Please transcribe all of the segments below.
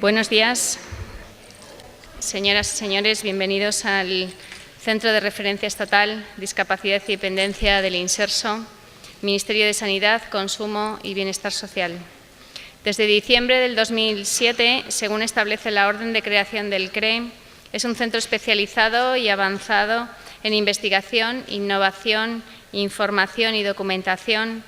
Buenos días, señoras y señores. Bienvenidos al Centro de Referencia Estatal Discapacidad y Dependencia del INSERSO, Ministerio de Sanidad, Consumo y Bienestar Social. Desde diciembre del 2007, según establece la orden de creación del CRE, es un centro especializado y avanzado en investigación, innovación, información y documentación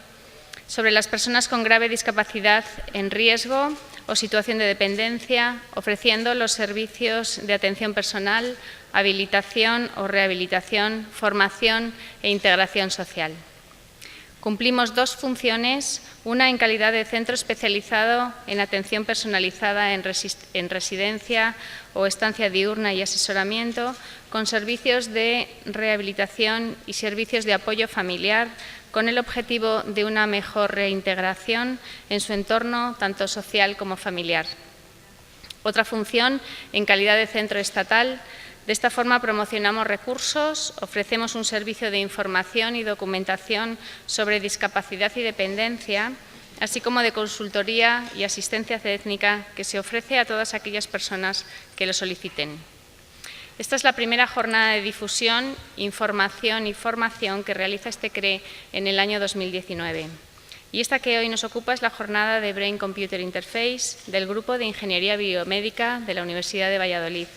sobre las personas con grave discapacidad en riesgo o situación de dependencia, ofreciendo los servicios de atención personal, habilitación o rehabilitación, formación e integración social. Cumplimos dos funciones, una en calidad de centro especializado en atención personalizada en residencia o estancia diurna y asesoramiento, con servicios de rehabilitación y servicios de apoyo familiar, con el objetivo de una mejor reintegración en su entorno, tanto social como familiar. Otra función, en calidad de centro estatal. De esta forma promocionamos recursos, ofrecemos un servicio de información y documentación sobre discapacidad y dependencia, así como de consultoría y asistencia técnica que se ofrece a todas aquellas personas que lo soliciten. Esta es la primera jornada de difusión, información y formación que realiza este CRE en el año 2019. Y esta que hoy nos ocupa es la jornada de Brain Computer Interface del Grupo de Ingeniería Biomédica de la Universidad de Valladolid.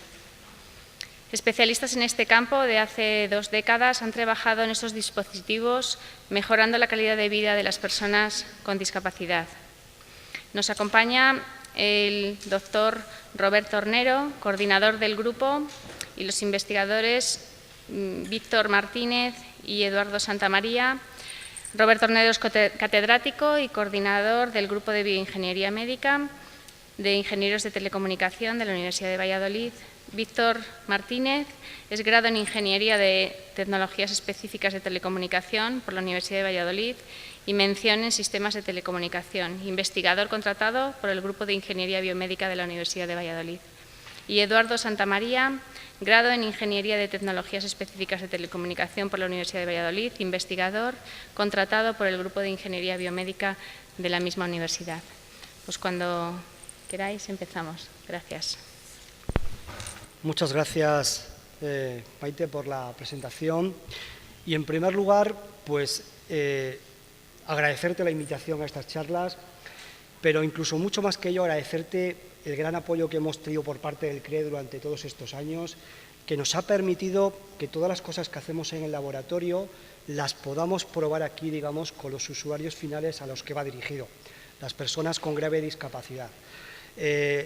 Especialistas en este campo de hace 2 décadas han trabajado en estos dispositivos, mejorando la calidad de vida de las personas con discapacidad. Nos acompaña el doctor Roberto Hornero, coordinador del grupo, y los investigadores Víctor Martínez y Eduardo Santamaría. Roberto Hornero es catedrático y coordinador del Grupo de Bioingeniería Médica de Ingenieros de Telecomunicación de la Universidad de Valladolid. Víctor Martínez es grado en Ingeniería de Tecnologías Específicas de Telecomunicación por la Universidad de Valladolid y mención en Sistemas de Telecomunicación, investigador contratado por el Grupo de Ingeniería Biomédica de la Universidad de Valladolid. Y Eduardo Santamaría, grado en Ingeniería de Tecnologías Específicas de Telecomunicación por la Universidad de Valladolid, investigador contratado por el Grupo de Ingeniería Biomédica de la misma universidad. Pues cuando queráis empezamos. Gracias. Muchas gracias, Maite, por la presentación. Y en primer lugar, pues agradecerte la invitación a estas charlas, pero incluso mucho más que ello, agradecerte el gran apoyo que hemos tenido por parte del CRE durante todos estos años, que nos ha permitido que todas las cosas que hacemos en el laboratorio las podamos probar aquí, digamos, con los usuarios finales a los que va dirigido, las personas con grave discapacidad.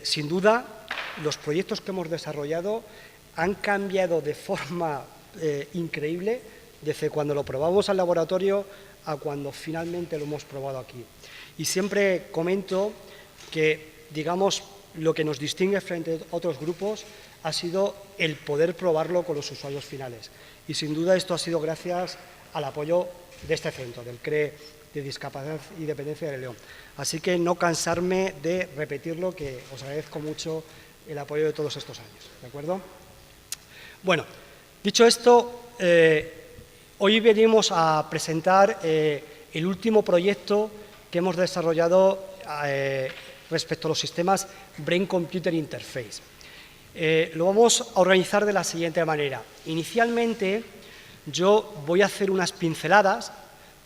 Sin duda, los proyectos que hemos desarrollado han cambiado de forma increíble desde cuando lo probamos al laboratorio a cuando finalmente lo hemos probado aquí. Y siempre comento que, digamos, lo que nos distingue frente a otros grupos ha sido el poder probarlo con los usuarios finales. Y sin duda esto ha sido gracias al apoyo de este centro, del CRE de Discapacidad y Dependencia de León. Así que no cansarme de repetirlo, que os agradezco mucho el apoyo de todos estos años. ¿De acuerdo? Bueno, dicho esto, hoy venimos a presentar el último proyecto que hemos desarrollado respecto a los sistemas Brain Computer Interface. Lo vamos a organizar de la siguiente manera. Inicialmente, yo voy a hacer unas pinceladas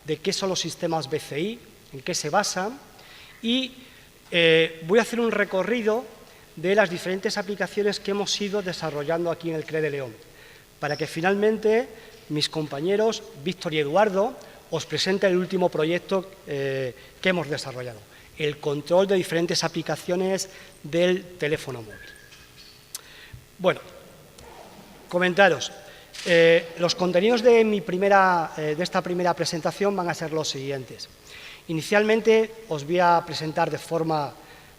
de qué son los sistemas BCI, en qué se basan, y voy a hacer un recorrido de las diferentes aplicaciones que hemos ido desarrollando aquí en el CRE de León, para que finalmente mis compañeros Víctor y Eduardo os presenten el último proyecto que hemos desarrollado, el control de diferentes aplicaciones del teléfono móvil. Bueno, comentaros. Los contenidos de esta primera presentación van a ser los siguientes. Inicialmente os voy a presentar de forma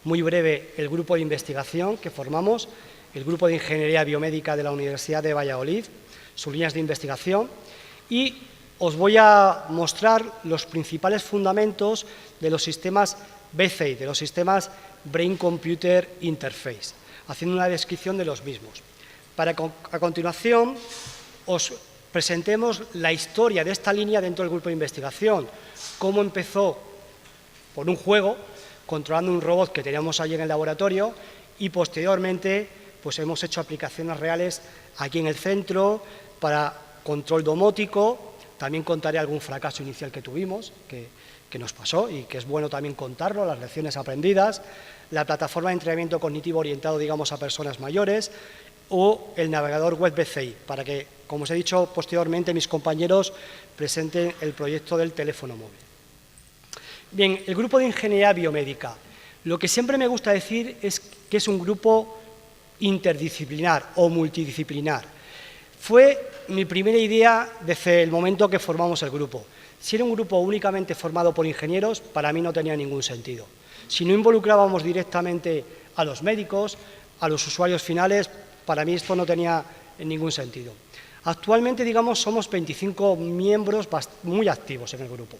muy breve el grupo de investigación que formamos, el Grupo de Ingeniería Biomédica de la Universidad de Valladolid, sus líneas de investigación, y os voy a mostrar los principales fundamentos de los sistemas BCI, de los sistemas Brain Computer Interface, haciendo una descripción de los mismos. Para que a continuación os presentemos la historia de esta línea dentro del grupo de investigación, cómo empezó por un juego, controlando un robot que teníamos allí en el laboratorio, y posteriormente pues hemos hecho aplicaciones reales aquí en el centro para control domótico. También contaré algún fracaso inicial que tuvimos, que nos pasó y que es bueno también contarlo, las lecciones aprendidas, la plataforma de entrenamiento cognitivo orientado, digamos, a personas mayores, o el navegador web BCI, para que, como os he dicho posteriormente, mis compañeros presenten el proyecto del teléfono móvil. Bien, el grupo de ingeniería biomédica. Lo que siempre me gusta decir es que es un grupo interdisciplinar o multidisciplinar. Fue mi primera idea desde el momento que formamos el grupo. Si era un grupo únicamente formado por ingenieros, para mí no tenía ningún sentido. Si no involucrábamos directamente a los médicos, a los usuarios finales, para mí esto no tenía ningún sentido. Actualmente, digamos, somos 25 miembros muy activos en el grupo,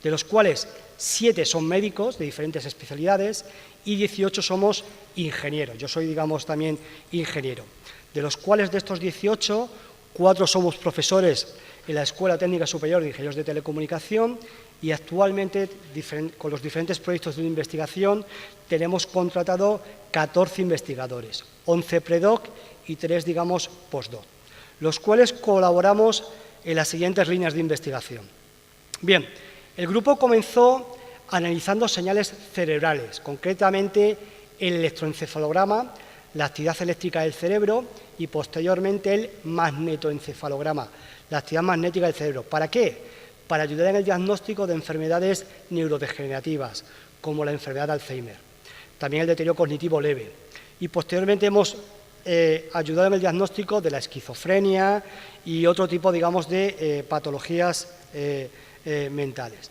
de los cuales 7 son médicos de diferentes especialidades y 18 somos ingenieros. Yo soy, digamos, también ingeniero, de los cuales de estos 18, 4 somos profesores en la Escuela Técnica Superior de Ingenieros de Telecomunicación y actualmente, con los diferentes proyectos de investigación, tenemos contratado 14 investigadores, 11 predoc y 3, digamos, postdoc, los cuales colaboramos en las siguientes líneas de investigación. Bien, el grupo comenzó analizando señales cerebrales, concretamente el electroencefalograma, la actividad eléctrica del cerebro y posteriormente el magnetoencefalograma, la actividad magnética del cerebro. ¿Para qué? Para ayudar en el diagnóstico de enfermedades neurodegenerativas, como la enfermedad de Alzheimer, también el deterioro cognitivo leve. Y posteriormente hemos ayudado en el diagnóstico de la esquizofrenia y otro tipo, digamos, de patologías mentales.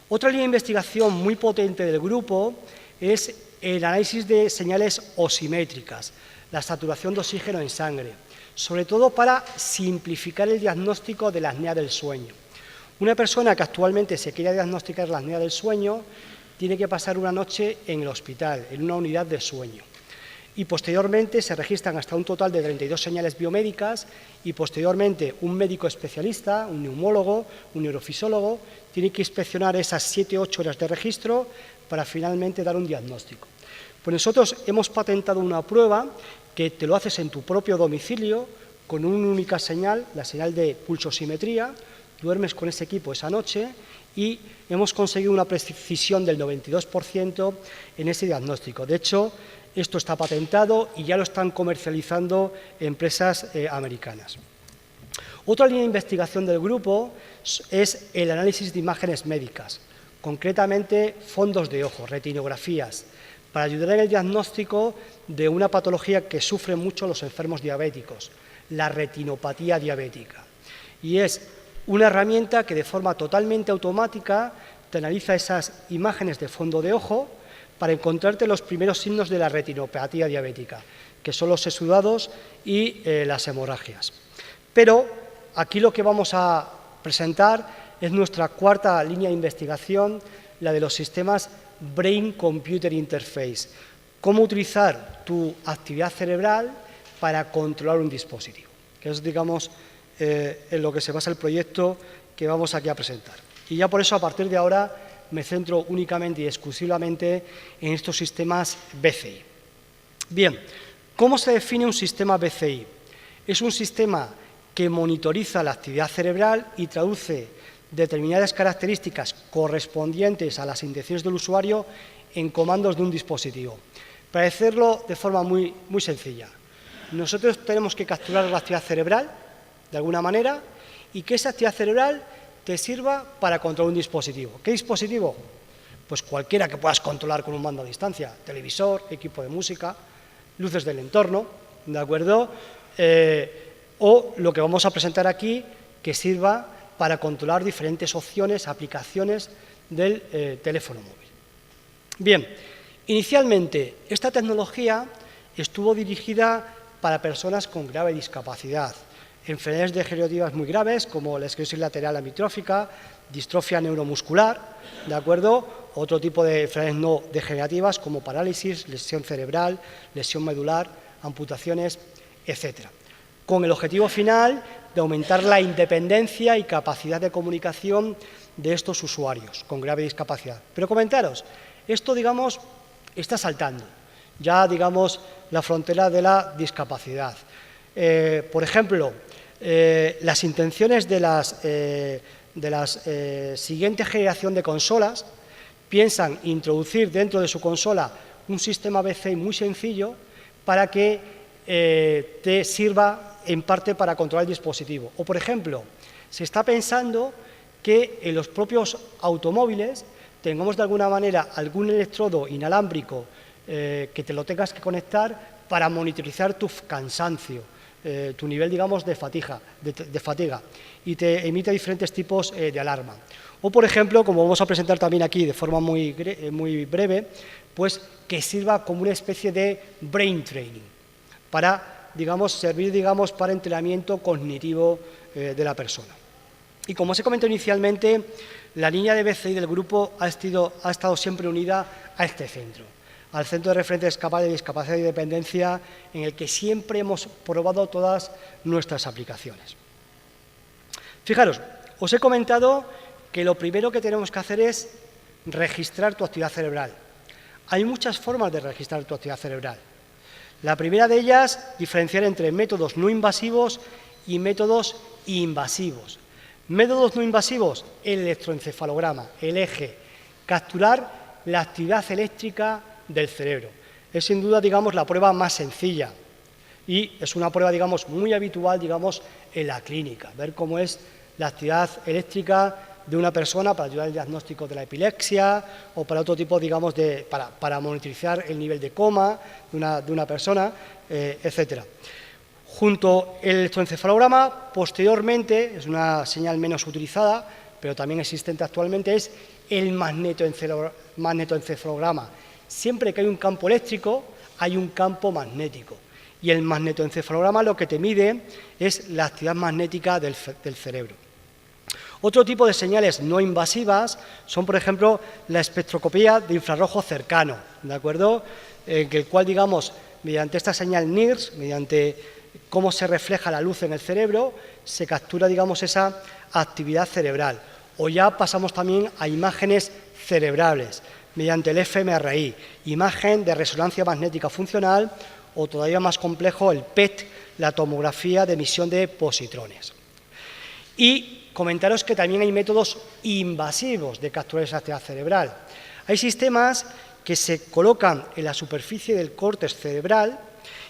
Otra línea de investigación muy potente del grupo es el análisis de señales osimétricas, la saturación de oxígeno en sangre, sobre todo para simplificar el diagnóstico de la apnea del sueño. Una persona que actualmente se quiere diagnosticar la apnea del sueño tiene que pasar una noche en el hospital, en una unidad de sueño. Y posteriormente se registran hasta un total de 32 señales biomédicas y posteriormente un médico especialista, un neumólogo, un neurofisiólogo, tiene que inspeccionar esas 7-8 horas de registro para finalmente dar un diagnóstico. Pues nosotros hemos patentado una prueba que te lo haces en tu propio domicilio con una única señal, la señal de pulsosimetría, duermes con ese equipo esa noche y hemos conseguido una precisión del 92% en ese diagnóstico. De hecho, esto está patentado y ya lo están comercializando empresas americanas. Otra línea de investigación del grupo es el análisis de imágenes médicas, concretamente fondos de ojo, retinografías, para ayudar en el diagnóstico de una patología que sufren mucho los enfermos diabéticos, la retinopatía diabética. Y es una herramienta que de forma totalmente automática te analiza esas imágenes de fondo de ojo para encontrarte los primeros signos de la retinopatía diabética, que son los exudados y las hemorragias. Pero aquí lo que vamos a presentar es nuestra cuarta línea de investigación, la de los sistemas Brain-Computer Interface. Cómo utilizar tu actividad cerebral para controlar un dispositivo, que es, digamos, en lo que se basa el proyecto que vamos aquí a presentar. Y ya por eso, a partir de ahora, me centro únicamente y exclusivamente en estos sistemas BCI. Bien, ¿cómo se define un sistema BCI? Es un sistema que monitoriza la actividad cerebral y traduce determinadas características correspondientes a las intenciones del usuario en comandos de un dispositivo. Para decirlo de forma muy sencilla, nosotros tenemos que capturar la actividad cerebral, de alguna manera, y que esa actividad cerebral te sirva para controlar un dispositivo. ¿Qué dispositivo? Pues cualquiera que puedas controlar con un mando a distancia, televisor, equipo de música, luces del entorno, ¿de acuerdo? O lo que vamos a presentar aquí, que sirva para controlar diferentes opciones, aplicaciones del teléfono móvil. Bien, inicialmente esta tecnología estuvo dirigida para personas con grave discapacidad, enfermedades degenerativas muy graves como la esclerosis lateral amiotrófica, distrofia neuromuscular, ¿de acuerdo? Otro tipo de enfermedades no degenerativas como parálisis, lesión cerebral, lesión medular, amputaciones, etc. Con el objetivo final de aumentar la independencia y capacidad de comunicación de estos usuarios con grave discapacidad. Pero comentaros, esto, digamos, está saltando. ya, digamos, la frontera de la discapacidad. Por ejemplo, las intenciones de la siguiente generación de consolas piensan introducir dentro de su consola un sistema BCI muy sencillo para que te sirva en parte para controlar el dispositivo. O, por ejemplo, se está pensando que en los propios automóviles tengamos de alguna manera algún electrodo inalámbrico que te lo tengas que conectar para monitorizar tu cansancio, tu nivel, digamos, de fatiga, y te emite diferentes tipos de alarma. O, por ejemplo, como vamos a presentar también aquí de forma muy breve, pues que sirva como una especie de brain training para, digamos, servir, digamos, para entrenamiento cognitivo de la persona. Y como os he comentado inicialmente, la línea de BCI del grupo ha estado siempre unida a este centro, al Centro de Referencia de Discapacidad y Dependencia, en el que siempre hemos probado todas nuestras aplicaciones. Fijaros, os he comentado que lo primero que tenemos que hacer es registrar tu actividad cerebral. Hay muchas formas de registrar tu actividad cerebral. La primera de ellas, diferenciar entre métodos no invasivos y métodos invasivos. Métodos no invasivos, el electroencefalograma, el EEG, capturar la actividad eléctrica del cerebro. Es sin duda, digamos, la prueba más sencilla y es una prueba, digamos, muy habitual, digamos, en la clínica, ver cómo es la actividad eléctrica de una persona para ayudar al diagnóstico de la epilepsia o para otro tipo, digamos, para monitorizar el nivel de coma de una persona, etcétera. Junto al electroencefalograma, posteriormente, es una señal menos utilizada, pero también existente actualmente, es el magnetoencefalograma. Siempre que hay un campo eléctrico, hay un campo magnético. Y el magnetoencefalograma lo que te mide es la actividad magnética del cerebro. Otro tipo de señales no invasivas son, por ejemplo, la espectroscopía de infrarrojo cercano, ¿de acuerdo? En el cual, digamos, mediante esta señal NIRS, mediante cómo se refleja la luz en el cerebro, se captura, digamos, esa actividad cerebral. O ya pasamos también a imágenes cerebrales, mediante el fMRI, imagen de resonancia magnética funcional, o todavía más complejo, el PET, la tomografía de emisión de positrones. Y comentaros que también hay métodos invasivos de capturar esa actividad cerebral. Hay sistemas que se colocan en la superficie del córtex cerebral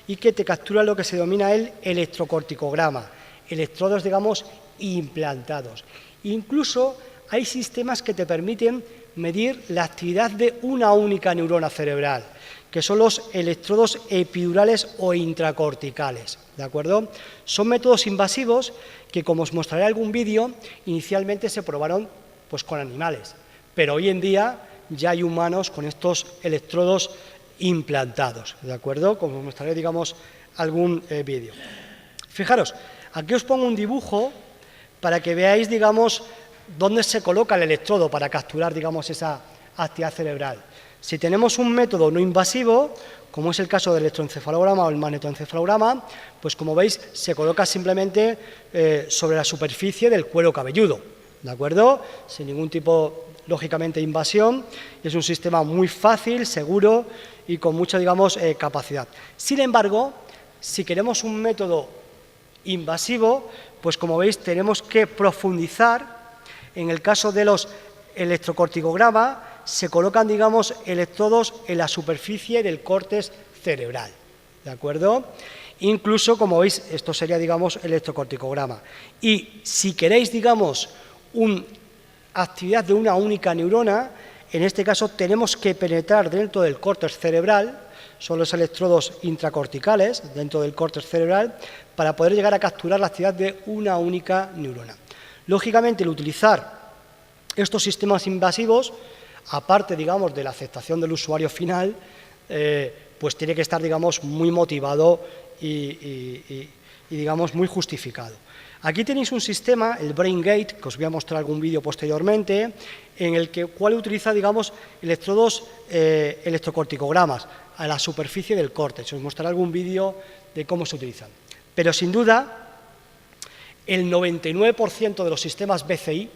y que te capturan lo que se denomina el electrocorticograma, electrodos, digamos, implantados. Incluso hay sistemas que te permiten medir la actividad de una única neurona cerebral, que son los electrodos epidurales o intracorticales, ¿de acuerdo? Son métodos invasivos que, como os mostraré en algún vídeo, inicialmente se probaron pues, con animales, pero hoy en día ya hay humanos con estos electrodos implantados, ¿de acuerdo? Como os mostraré, digamos, algún vídeo. Fijaros, aquí os pongo un dibujo para que veáis, digamos, dónde se coloca el electrodo para capturar, digamos, esa actividad cerebral. Si tenemos un método no invasivo, como es el caso del electroencefalograma o el magnetoencefalograma, pues como veis se coloca simplemente sobre la superficie del cuero cabelludo, ¿de acuerdo? Sin ningún tipo, lógicamente, de invasión. Es un sistema muy fácil, seguro y con mucha, digamos, capacidad. Sin embargo, si queremos un método invasivo, pues como veis tenemos que profundizar. En el caso de los electrocorticogramas, se colocan, digamos, electrodos en la superficie del córtex cerebral, ¿de acuerdo? Incluso, como veis, esto sería, digamos, electrocorticograma. Y si queréis, digamos, una actividad de una única neurona, en este caso tenemos que penetrar dentro del córtex cerebral, son los electrodos intracorticales dentro del córtex cerebral, para poder llegar a capturar la actividad de una única neurona. Lógicamente, el utilizar estos sistemas invasivos, aparte, digamos, de la aceptación del usuario final, pues tiene que estar, digamos, muy motivado y, digamos, muy justificado. Aquí tenéis un sistema, el BrainGate, que os voy a mostrar algún vídeo posteriormente, en el cual utiliza, digamos, electrodos, electrocorticogramas a la superficie del córtex. Os mostraré algún vídeo de cómo se utilizan. Pero, sin duda, el 99% de los sistemas BCI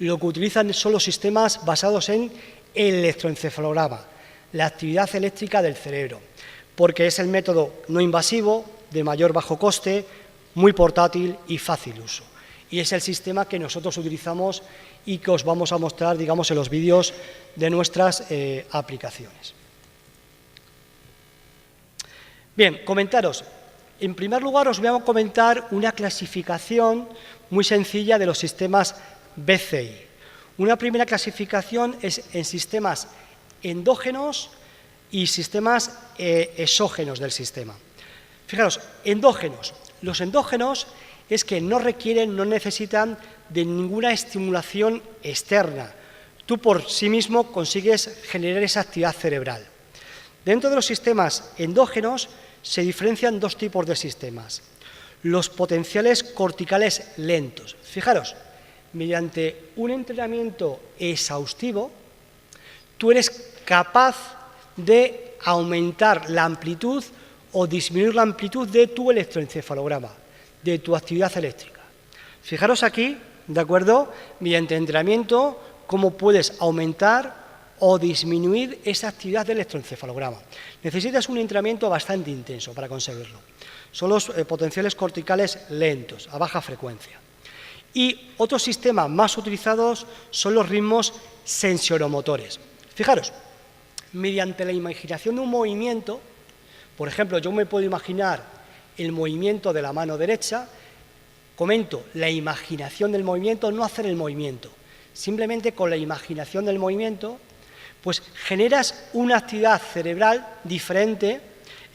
lo que utilizan son los sistemas basados en el electroencefalograma. la actividad eléctrica del cerebro, porque es el método no invasivo, de mayor bajo coste, muy portátil y fácil uso. Y es el sistema que nosotros utilizamos y que os vamos a mostrar, digamos, en los vídeos de nuestras aplicaciones. Bien, comentaros. En primer lugar, os voy a comentar una clasificación muy sencilla de los sistemas BCI. Una primera clasificación es en sistemas endógenos y sistemas exógenos del sistema. Fijaros, endógenos. Los endógenos es que no requieren, no necesitan de ninguna estimulación externa. Tú por sí mismo consigues generar esa actividad cerebral. Dentro de los sistemas endógenos se diferencian dos tipos de sistemas. Los potenciales corticales lentos. Fijaros, mediante un entrenamiento exhaustivo, tú eres capaz de aumentar la amplitud o disminuir la amplitud de tu electroencefalograma, de tu actividad eléctrica. Fijaros aquí, ¿de acuerdo? Mediante entrenamiento, cómo puedes aumentar o disminuir esa actividad del electroencefalograma. Necesitas un entrenamiento bastante intenso para conseguirlo. Son los potenciales corticales lentos, a baja frecuencia. Y otro sistema más utilizados son los ritmos sensoromotores. Fijaros, mediante la imaginación de un movimiento, por ejemplo, yo me puedo imaginar el movimiento de la mano derecha, comento la imaginación del movimiento, no hacer el movimiento, simplemente con la imaginación del movimiento, pues generas una actividad cerebral diferente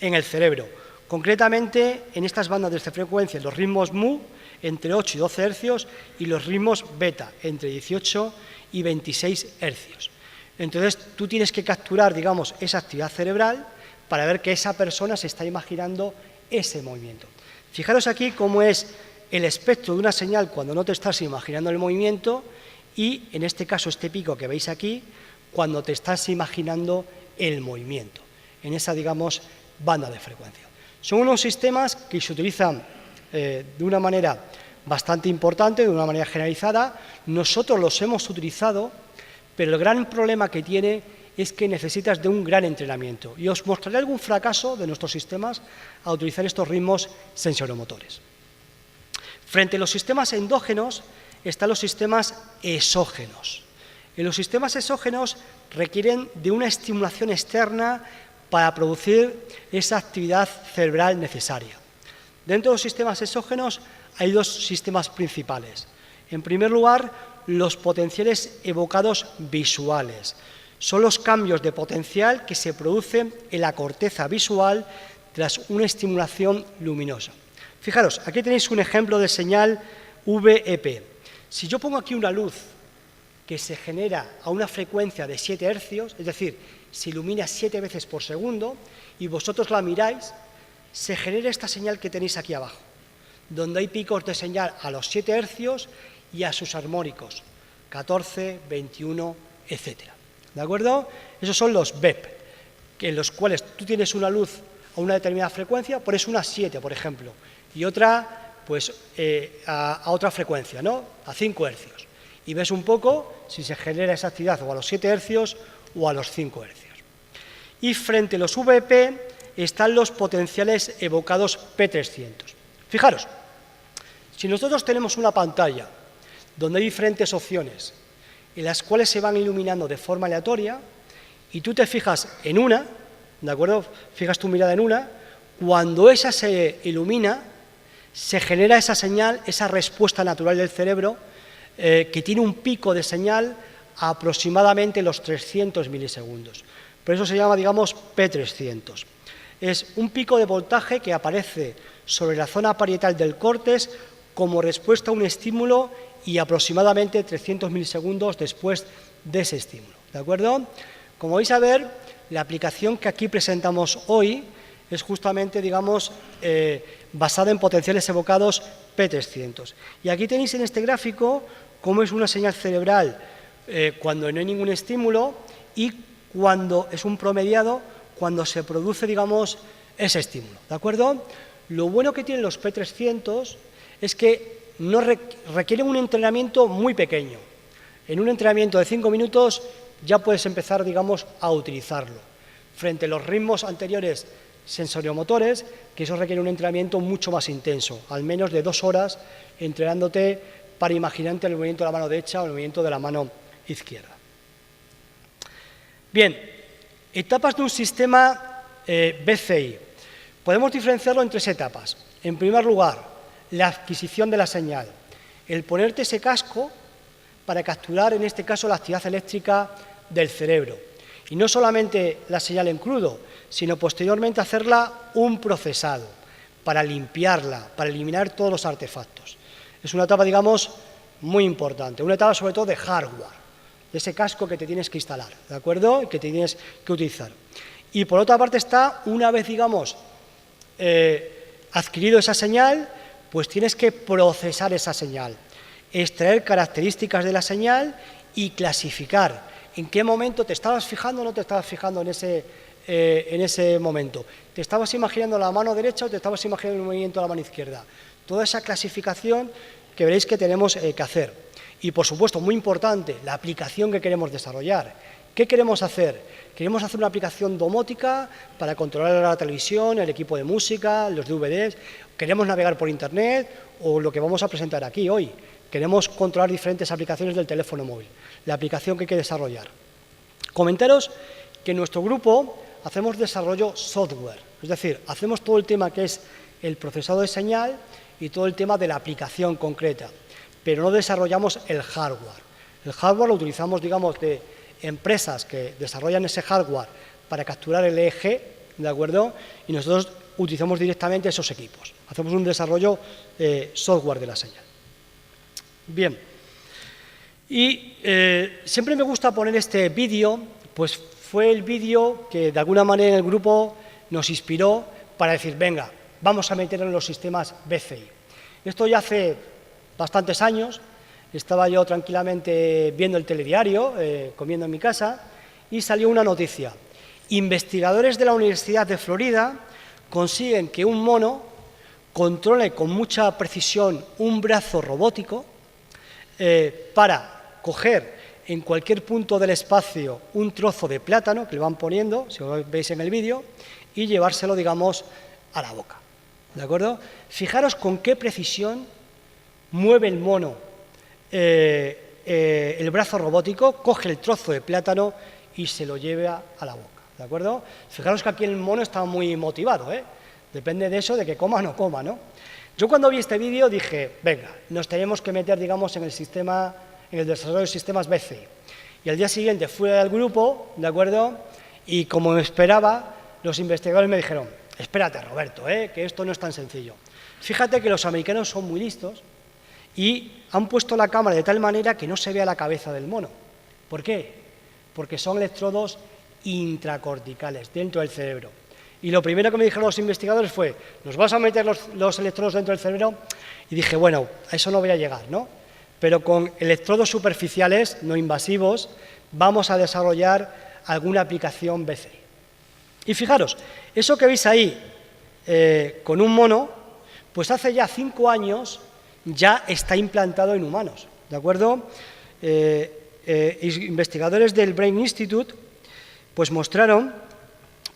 en el cerebro. Concretamente, en estas bandas de frecuencia, los ritmos mu, entre 8 y 12 hercios, y los ritmos beta, entre 18 y 26 hercios. Entonces, tú tienes que capturar, digamos, esa actividad cerebral para ver que esa persona se está imaginando ese movimiento. Fijaros aquí cómo es el espectro de una señal cuando no te estás imaginando el movimiento y, en este caso, este pico que veis aquí, cuando te estás imaginando el movimiento, en esa, digamos, banda de frecuencia. Son unos sistemas que se utilizan de una manera bastante importante, de una manera generalizada. Nosotros los hemos utilizado, pero el gran problema que tiene es que necesitas de un gran entrenamiento. Y os mostraré algún fracaso de nuestros sistemas a utilizar estos ritmos sensoromotores. Frente a los sistemas endógenos están los sistemas exógenos. En los sistemas exógenos requieren de una estimulación externa para producir esa actividad cerebral necesaria. Dentro de los sistemas exógenos hay dos sistemas principales. En primer lugar, los potenciales evocados visuales. Son los cambios de potencial que se producen en la corteza visual tras una estimulación luminosa. Fijaros, aquí tenéis un ejemplo de señal VEP. Si yo pongo aquí una luz que se genera a una frecuencia de 7 hercios, es decir, se ilumina 7 veces por segundo, y vosotros la miráis, se genera esta señal que tenéis aquí abajo, donde hay picos de señal a los 7 hercios y a sus armónicos, 14, 21, etc. ¿De acuerdo? Esos son los VEP, en los cuales tú tienes una luz a una determinada frecuencia, pones una 7, por ejemplo, y otra pues, a otra frecuencia, ¿no? A 5 hercios. Y ves un poco si se genera esa actividad o a los 7 hercios o a los 5 hercios. Y frente a los VEP están los potenciales evocados P300. Fijaros, si nosotros tenemos una pantalla donde hay diferentes opciones en las cuales se van iluminando de forma aleatoria y tú te fijas en una, ¿de acuerdo? Fijas tu mirada en una, cuando esa se ilumina, se genera esa señal, esa respuesta natural del cerebro que tiene un pico de señal a aproximadamente los 300 milisegundos. Por eso se llama, digamos, P300. Es un pico de voltaje que aparece sobre la zona parietal del córtex como respuesta a un estímulo y aproximadamente 300 milisegundos después de ese estímulo. ¿De acuerdo? Como vais a ver, la aplicación que aquí presentamos hoy es justamente, digamos, basada en potenciales evocados P300. Y aquí tenéis en este gráfico cómo es una señal cerebral cuando no hay ningún estímulo y cuando es un promediado, cuando se produce, digamos, ese estímulo. ¿De acuerdo? Lo bueno que tienen los P300 es que no requieren un entrenamiento muy pequeño. En un entrenamiento de 5 minutos ya puedes empezar, digamos, a utilizarlo. frente a los ritmos anteriores sensoriomotores, que eso requiere un entrenamiento mucho más intenso, al menos de 2 horas entrenándote para imaginarte el movimiento de la mano derecha o el movimiento de la mano izquierda. Bien, etapas de un sistema BCI. Podemos diferenciarlo en 3 etapas. En primer lugar, la adquisición de la señal, el ponerte ese casco para capturar, en este caso, la actividad eléctrica del cerebro. Y no solamente la señal en crudo, sino posteriormente hacerla un procesado, para limpiarla, para eliminar todos los artefactos. Es una etapa, digamos, muy importante, una etapa sobre todo de hardware, de ese casco que te tienes que instalar, ¿de acuerdo? Y que te tienes que utilizar. Y por otra parte está, una vez, digamos, adquirido esa señal, pues tienes que procesar esa señal, extraer características de la señal y clasificar en qué momento te estabas fijando o no te estabas fijando en ese momento. ¿Te estabas imaginando la mano derecha o te estabas imaginando el movimiento de la mano izquierda? Toda esa clasificación que veréis que tenemos que hacer. Y, por supuesto, muy importante, la aplicación que queremos desarrollar. ¿Qué queremos hacer? Queremos hacer una aplicación domótica para controlar la televisión, el equipo de música, los DVDs. Queremos navegar por Internet o lo que vamos a presentar aquí hoy. Queremos controlar diferentes aplicaciones del teléfono móvil. La aplicación que hay que desarrollar. Comentaros que en nuestro grupo hacemos desarrollo software. Es decir, hacemos todo el tema que es el procesado de señal y todo el tema de la aplicación concreta. Pero no desarrollamos el hardware. El hardware lo utilizamos, digamos, de empresas que desarrollan ese hardware para capturar el EEG, ¿de acuerdo? Y nosotros utilizamos directamente esos equipos. Hacemos un desarrollo software de la señal. Bien. Y siempre me gusta poner este vídeo, pues fue el vídeo que de alguna manera en el grupo nos inspiró para decir, venga, vamos a meterlo en los sistemas BCI. Esto ya hace bastantes años. Estaba yo tranquilamente viendo el telediario, comiendo en mi casa, y salió una noticia. Investigadores de la Universidad de Florida consiguen que un mono controle con mucha precisión un brazo robótico para coger en cualquier punto del espacio un trozo de plátano, que le van poniendo, si lo veis en el vídeo, y llevárselo, digamos, a la boca. ¿De acuerdo? Fijaros con qué precisión mueve el mono el brazo robótico, coge el trozo de plátano y se lo lleva a la boca, ¿de acuerdo? Fijaros que aquí el mono está muy motivado, depende de eso, de que coma o no coma, ¿no? Yo cuando vi este vídeo dije, venga, nos tenemos que meter, digamos, en el sistema, en el desarrollo de sistemas BCI. Y al día siguiente fui al grupo, ¿de acuerdo? Y como me esperaba, los investigadores me dijeron, espérate, Roberto, que esto no es tan sencillo. Fíjate que los americanos son muy listos y han puesto la cámara de tal manera que no se vea la cabeza del mono. ¿Por qué? Porque son electrodos intracorticales dentro del cerebro. Y lo primero que me dijeron los investigadores fue, ¿nos vas a meter los electrodos dentro del cerebro? Y dije, bueno, a eso no voy a llegar, ¿no? Pero con electrodos superficiales, no invasivos, vamos a desarrollar alguna aplicación BCI. Y fijaros, eso que veis ahí con un mono, pues hace ya 5 años ya está implantado en humanos, ¿de acuerdo? Investigadores del Brain Institute pues mostraron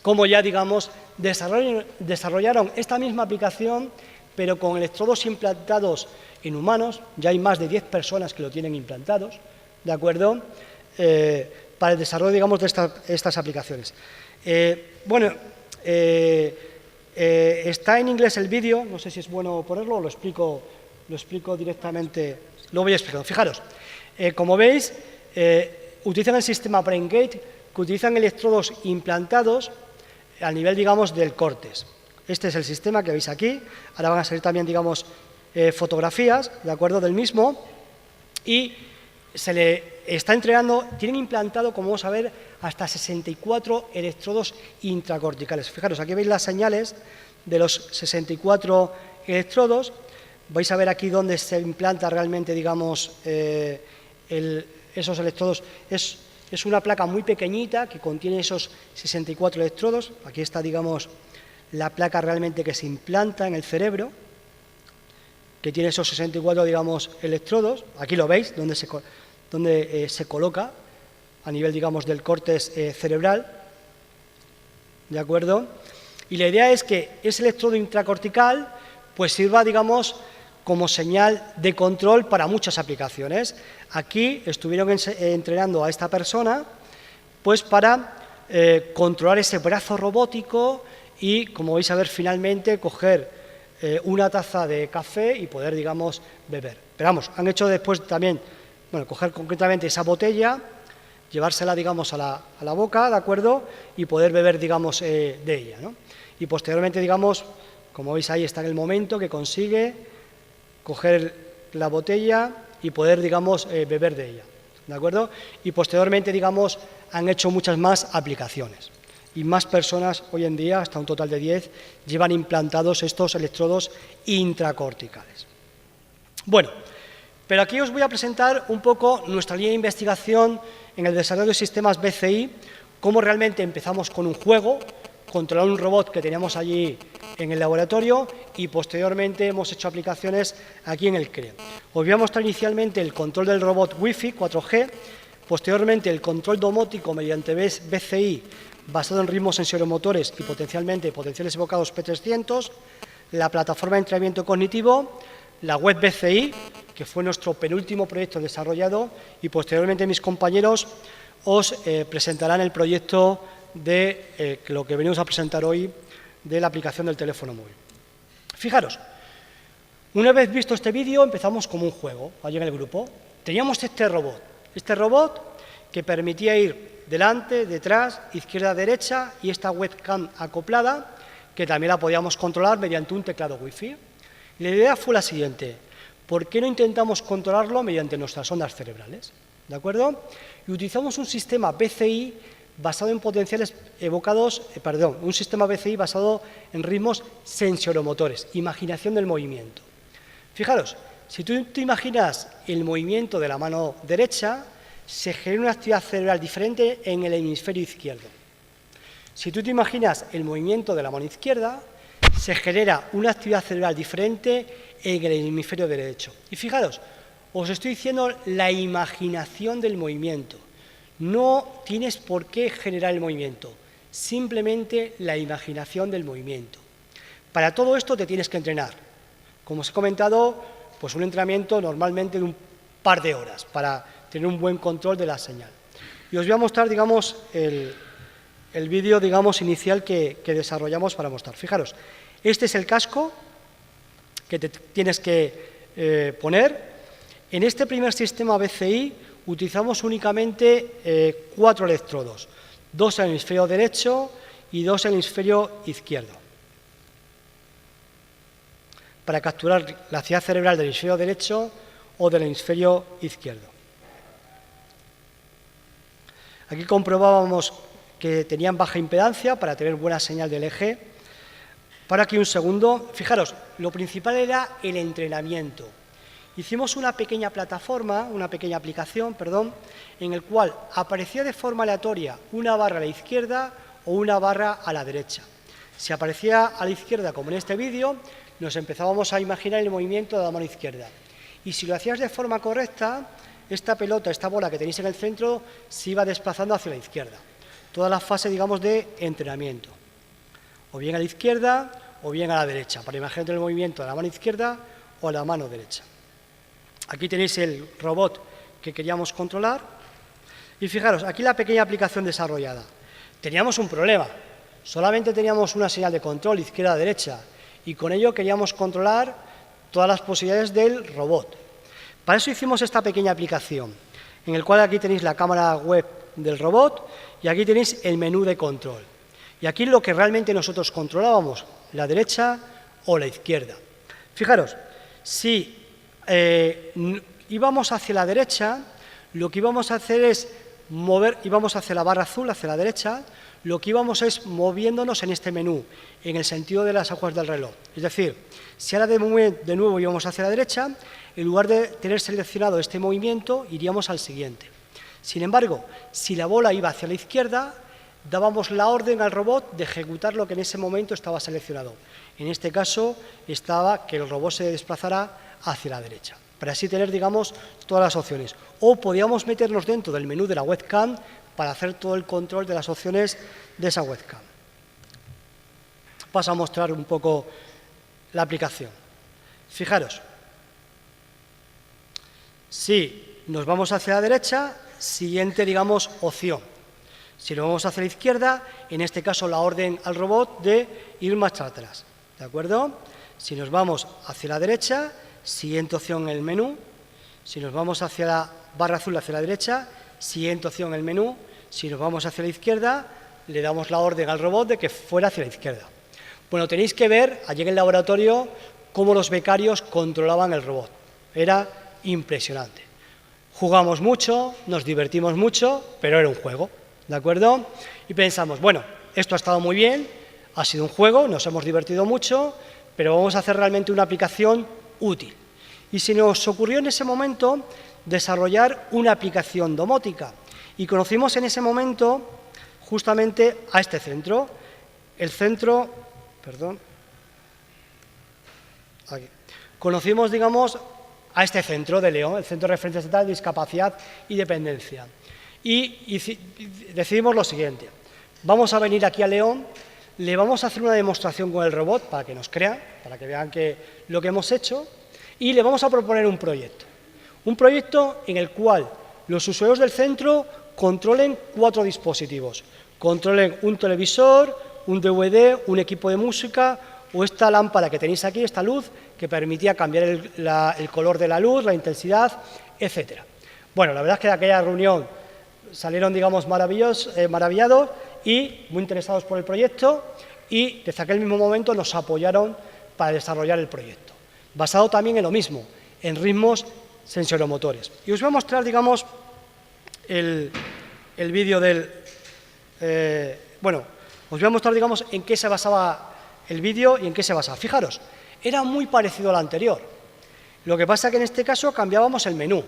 cómo ya, digamos, desarrollaron esta misma aplicación, pero con electrodos implantados en humanos. Ya hay más de 10 personas que lo tienen implantados, ¿de acuerdo? Para el desarrollo, digamos, de estas aplicaciones. Está en inglés el vídeo, no sé si es bueno ponerlo o lo explico directamente, lo voy a explicar. Fijaros, como veis, utilizan el sistema BrainGate, que utilizan electrodos implantados a nivel, digamos, del córtex. Este es el sistema que veis aquí. Ahora van a salir también, digamos, fotografías, ¿de acuerdo?, del mismo. Y se le está entrenando, tienen implantado, como vamos a ver, hasta 64 electrodos intracorticales. Fijaros, aquí veis las señales de los 64 electrodos. Vais a ver aquí dónde se implanta realmente, digamos, esos electrodos. Es una placa muy pequeñita que contiene esos 64 electrodos. Aquí está, digamos, la placa realmente que se implanta en el cerebro, que tiene esos 64, digamos, electrodos. Aquí lo veis, donde se coloca a nivel, digamos, del córtex cerebral. ¿de acuerdo? Y la idea es que ese electrodo intracortical pues sirva, digamos, como señal de control para muchas aplicaciones. Aquí estuvieron entrenando a esta persona pues para controlar ese brazo robótico y, como vais a ver, finalmente coger una taza de café y poder, digamos, beber. Pero vamos, han hecho después también, bueno, coger concretamente esa botella, llevársela, digamos, a la boca, ¿de acuerdo? Y poder beber, digamos, de ella, ¿no? Y posteriormente, digamos, como veis ahí está en el momento que consigue coger la botella y poder, digamos, beber de ella, ¿de acuerdo? Y posteriormente, digamos, han hecho muchas más aplicaciones. Y más personas hoy en día, hasta un total de 10, llevan implantados estos electrodos intracorticales. Bueno, pero aquí os voy a presentar un poco nuestra línea de investigación en el desarrollo de sistemas BCI, cómo realmente empezamos con un juego, controlar un robot que teníamos allí en el laboratorio y posteriormente hemos hecho aplicaciones aquí en el CRE. Os voy a mostrar inicialmente el control del robot Wi-Fi 4G, posteriormente el control domótico mediante BCI basado en ritmos sensoromotores y potencialmente potenciales evocados P300, la plataforma de entrenamiento cognitivo, la web BCI, que fue nuestro penúltimo proyecto desarrollado, y posteriormente mis compañeros os presentarán el proyecto de lo que venimos a presentar hoy de la aplicación del teléfono móvil. Fijaros, una vez visto este vídeo empezamos como un juego, allí en el grupo. Teníamos este robot que permitía ir delante, detrás, izquierda, derecha y esta webcam acoplada que también la podíamos controlar mediante un teclado Wi-Fi. La idea fue la siguiente: ¿por qué no intentamos controlarlo mediante nuestras ondas cerebrales? ¿De acuerdo? Y utilizamos un sistema BCI basado en potenciales evocados, un sistema BCI basado en ritmos sensoromotores, imaginación del movimiento. Fijaros, si tú te imaginas el movimiento de la mano derecha, se genera una actividad cerebral diferente en el hemisferio izquierdo. Si tú te imaginas el movimiento de la mano izquierda, se genera una actividad cerebral diferente en el hemisferio derecho. Y fijaros, os estoy diciendo la imaginación del movimiento. No tienes por qué generar el movimiento, simplemente la imaginación del movimiento. Para todo esto te tienes que entrenar. Como os he comentado, pues un entrenamiento normalmente de un par de horas para tener un buen control de la señal. Y os voy a mostrar, digamos, el vídeo, digamos, inicial que desarrollamos para mostrar. Fijaros, este es el casco que te tienes que poner. En este primer sistema BCI utilizamos únicamente 4 electrodos, 2 en el hemisferio derecho y 2 en el hemisferio izquierdo, para capturar la actividad cerebral del hemisferio derecho o del hemisferio izquierdo. Aquí comprobábamos que tenían baja impedancia para tener buena señal del eje. Para aquí un segundo. Fijaros, lo principal era el entrenamiento. Hicimos una pequeña plataforma, una pequeña aplicación, en el cual aparecía de forma aleatoria una barra a la izquierda o una barra a la derecha. Si aparecía a la izquierda, como en este vídeo, nos empezábamos a imaginar el movimiento de la mano izquierda. Y si lo hacías de forma correcta, esta pelota, esta bola que tenéis en el centro, se iba desplazando hacia la izquierda. Toda la fase, digamos, de entrenamiento. O bien a la izquierda o bien a la derecha, para imaginar el movimiento de la mano izquierda o la mano derecha. Aquí tenéis el robot que queríamos controlar. Y fijaros, aquí la pequeña aplicación desarrollada. Teníamos un problema. Solamente teníamos una señal de control izquierda-derecha y con ello queríamos controlar todas las posibilidades del robot. Para eso hicimos esta pequeña aplicación, en el cual aquí tenéis la cámara web del robot y aquí tenéis el menú de control. Y aquí lo que realmente nosotros controlábamos, la derecha o la izquierda. Fijaros, si íbamos hacia la derecha, lo que íbamos a hacer es íbamos hacia la barra azul, hacia la derecha, lo que íbamos es moviéndonos en este menú, en el sentido de las agujas del reloj. Es decir, si ahora de nuevo íbamos hacia la derecha, en lugar de tener seleccionado este movimiento, iríamos al siguiente. Sin embargo, si la bola iba hacia la izquierda, dábamos la orden al robot de ejecutar lo que en ese momento estaba seleccionado. En este caso, estaba que el robot se desplazara hacia la derecha, para así tener, digamos, todas las opciones. O podíamos meternos dentro del menú de la webcam para hacer todo el control de las opciones de esa webcam. paso a mostrar un poco la aplicación. Fijaros, si nos vamos hacia la derecha, siguiente, digamos, opción. Si nos vamos hacia la izquierda, en este caso la orden al robot de ir marcha atrás, ¿de acuerdo? Si nos vamos hacia la derecha, siguiente opción en el menú. Si nos vamos hacia la barra azul hacia la derecha, siguiente opción en el menú. Si nos vamos hacia la izquierda, le damos la orden al robot de que fuera hacia la izquierda. Bueno, tenéis que ver, allí en el laboratorio, cómo los becarios controlaban el robot. Era impresionante. Jugamos mucho, nos divertimos mucho, pero era un juego, ¿de acuerdo? Y pensamos, bueno, esto ha estado muy bien, ha sido un juego, nos hemos divertido mucho, pero vamos a hacer realmente una aplicación útil. Y se nos ocurrió en ese momento desarrollar una aplicación domótica. Y conocimos en ese momento justamente a este centro, el centro, perdón, aquí. Conocimos, digamos, a este centro de León, el Centro de Referencia Estatal de Discapacidad y Dependencia. Y decidimos lo siguiente, vamos a venir aquí a León, le vamos a hacer una demostración con el robot para que nos crean, para que vean lo que hemos hecho, y le vamos a proponer un proyecto en el cual los usuarios del centro controlen 4 dispositivos, controlen un televisor, un DVD, un equipo de música o esta lámpara que tenéis aquí, esta luz, que permitía cambiar el color de la luz, la intensidad, etc. Bueno, la verdad es que de aquella reunión salieron, digamos, maravillados y muy interesados por el proyecto, y desde aquel mismo momento nos apoyaron para desarrollar el proyecto, basado también en lo mismo, en ritmos sensoromotores. Y os voy a mostrar, digamos, el vídeo del... os voy a mostrar, digamos, en qué se basaba el vídeo y en qué se basaba. Fijaros, era muy parecido al anterior. Lo que pasa es que en este caso cambiábamos el menú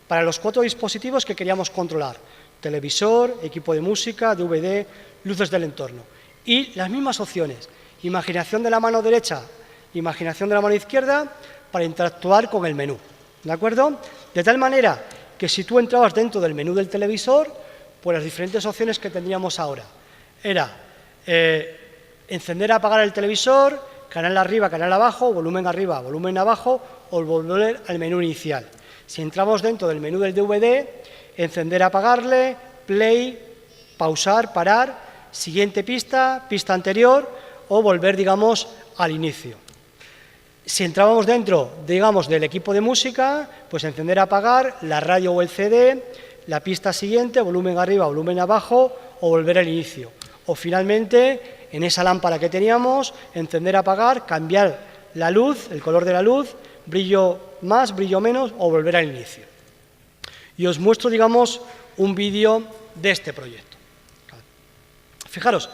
para los 4 dispositivos que queríamos controlar: televisor, equipo de música, DVD, luces del entorno. Y las mismas opciones: imaginación de la mano derecha, imaginación de la mano izquierda, para interactuar con el menú. ¿De acuerdo? De tal manera que si tú entrabas dentro del menú del televisor, pues las diferentes opciones que tendríamos ahora era encender, apagar el televisor, canal arriba, canal abajo, volumen arriba, volumen abajo, o volver al menú inicial. Si entramos dentro del menú del DVD, encender, apagarle, play, pausar, parar, siguiente pista, pista anterior, o volver, digamos, al inicio. Si entrábamos dentro, digamos, del equipo de música, pues encender, apagar, la radio o el CD, la pista siguiente, volumen arriba, volumen abajo, o volver al inicio. O finalmente, en esa lámpara que teníamos, encender, apagar, cambiar la luz, el color de la luz, brillo más, brillo menos, o volver al inicio. Y os muestro, digamos, un vídeo de este proyecto. Fijaros,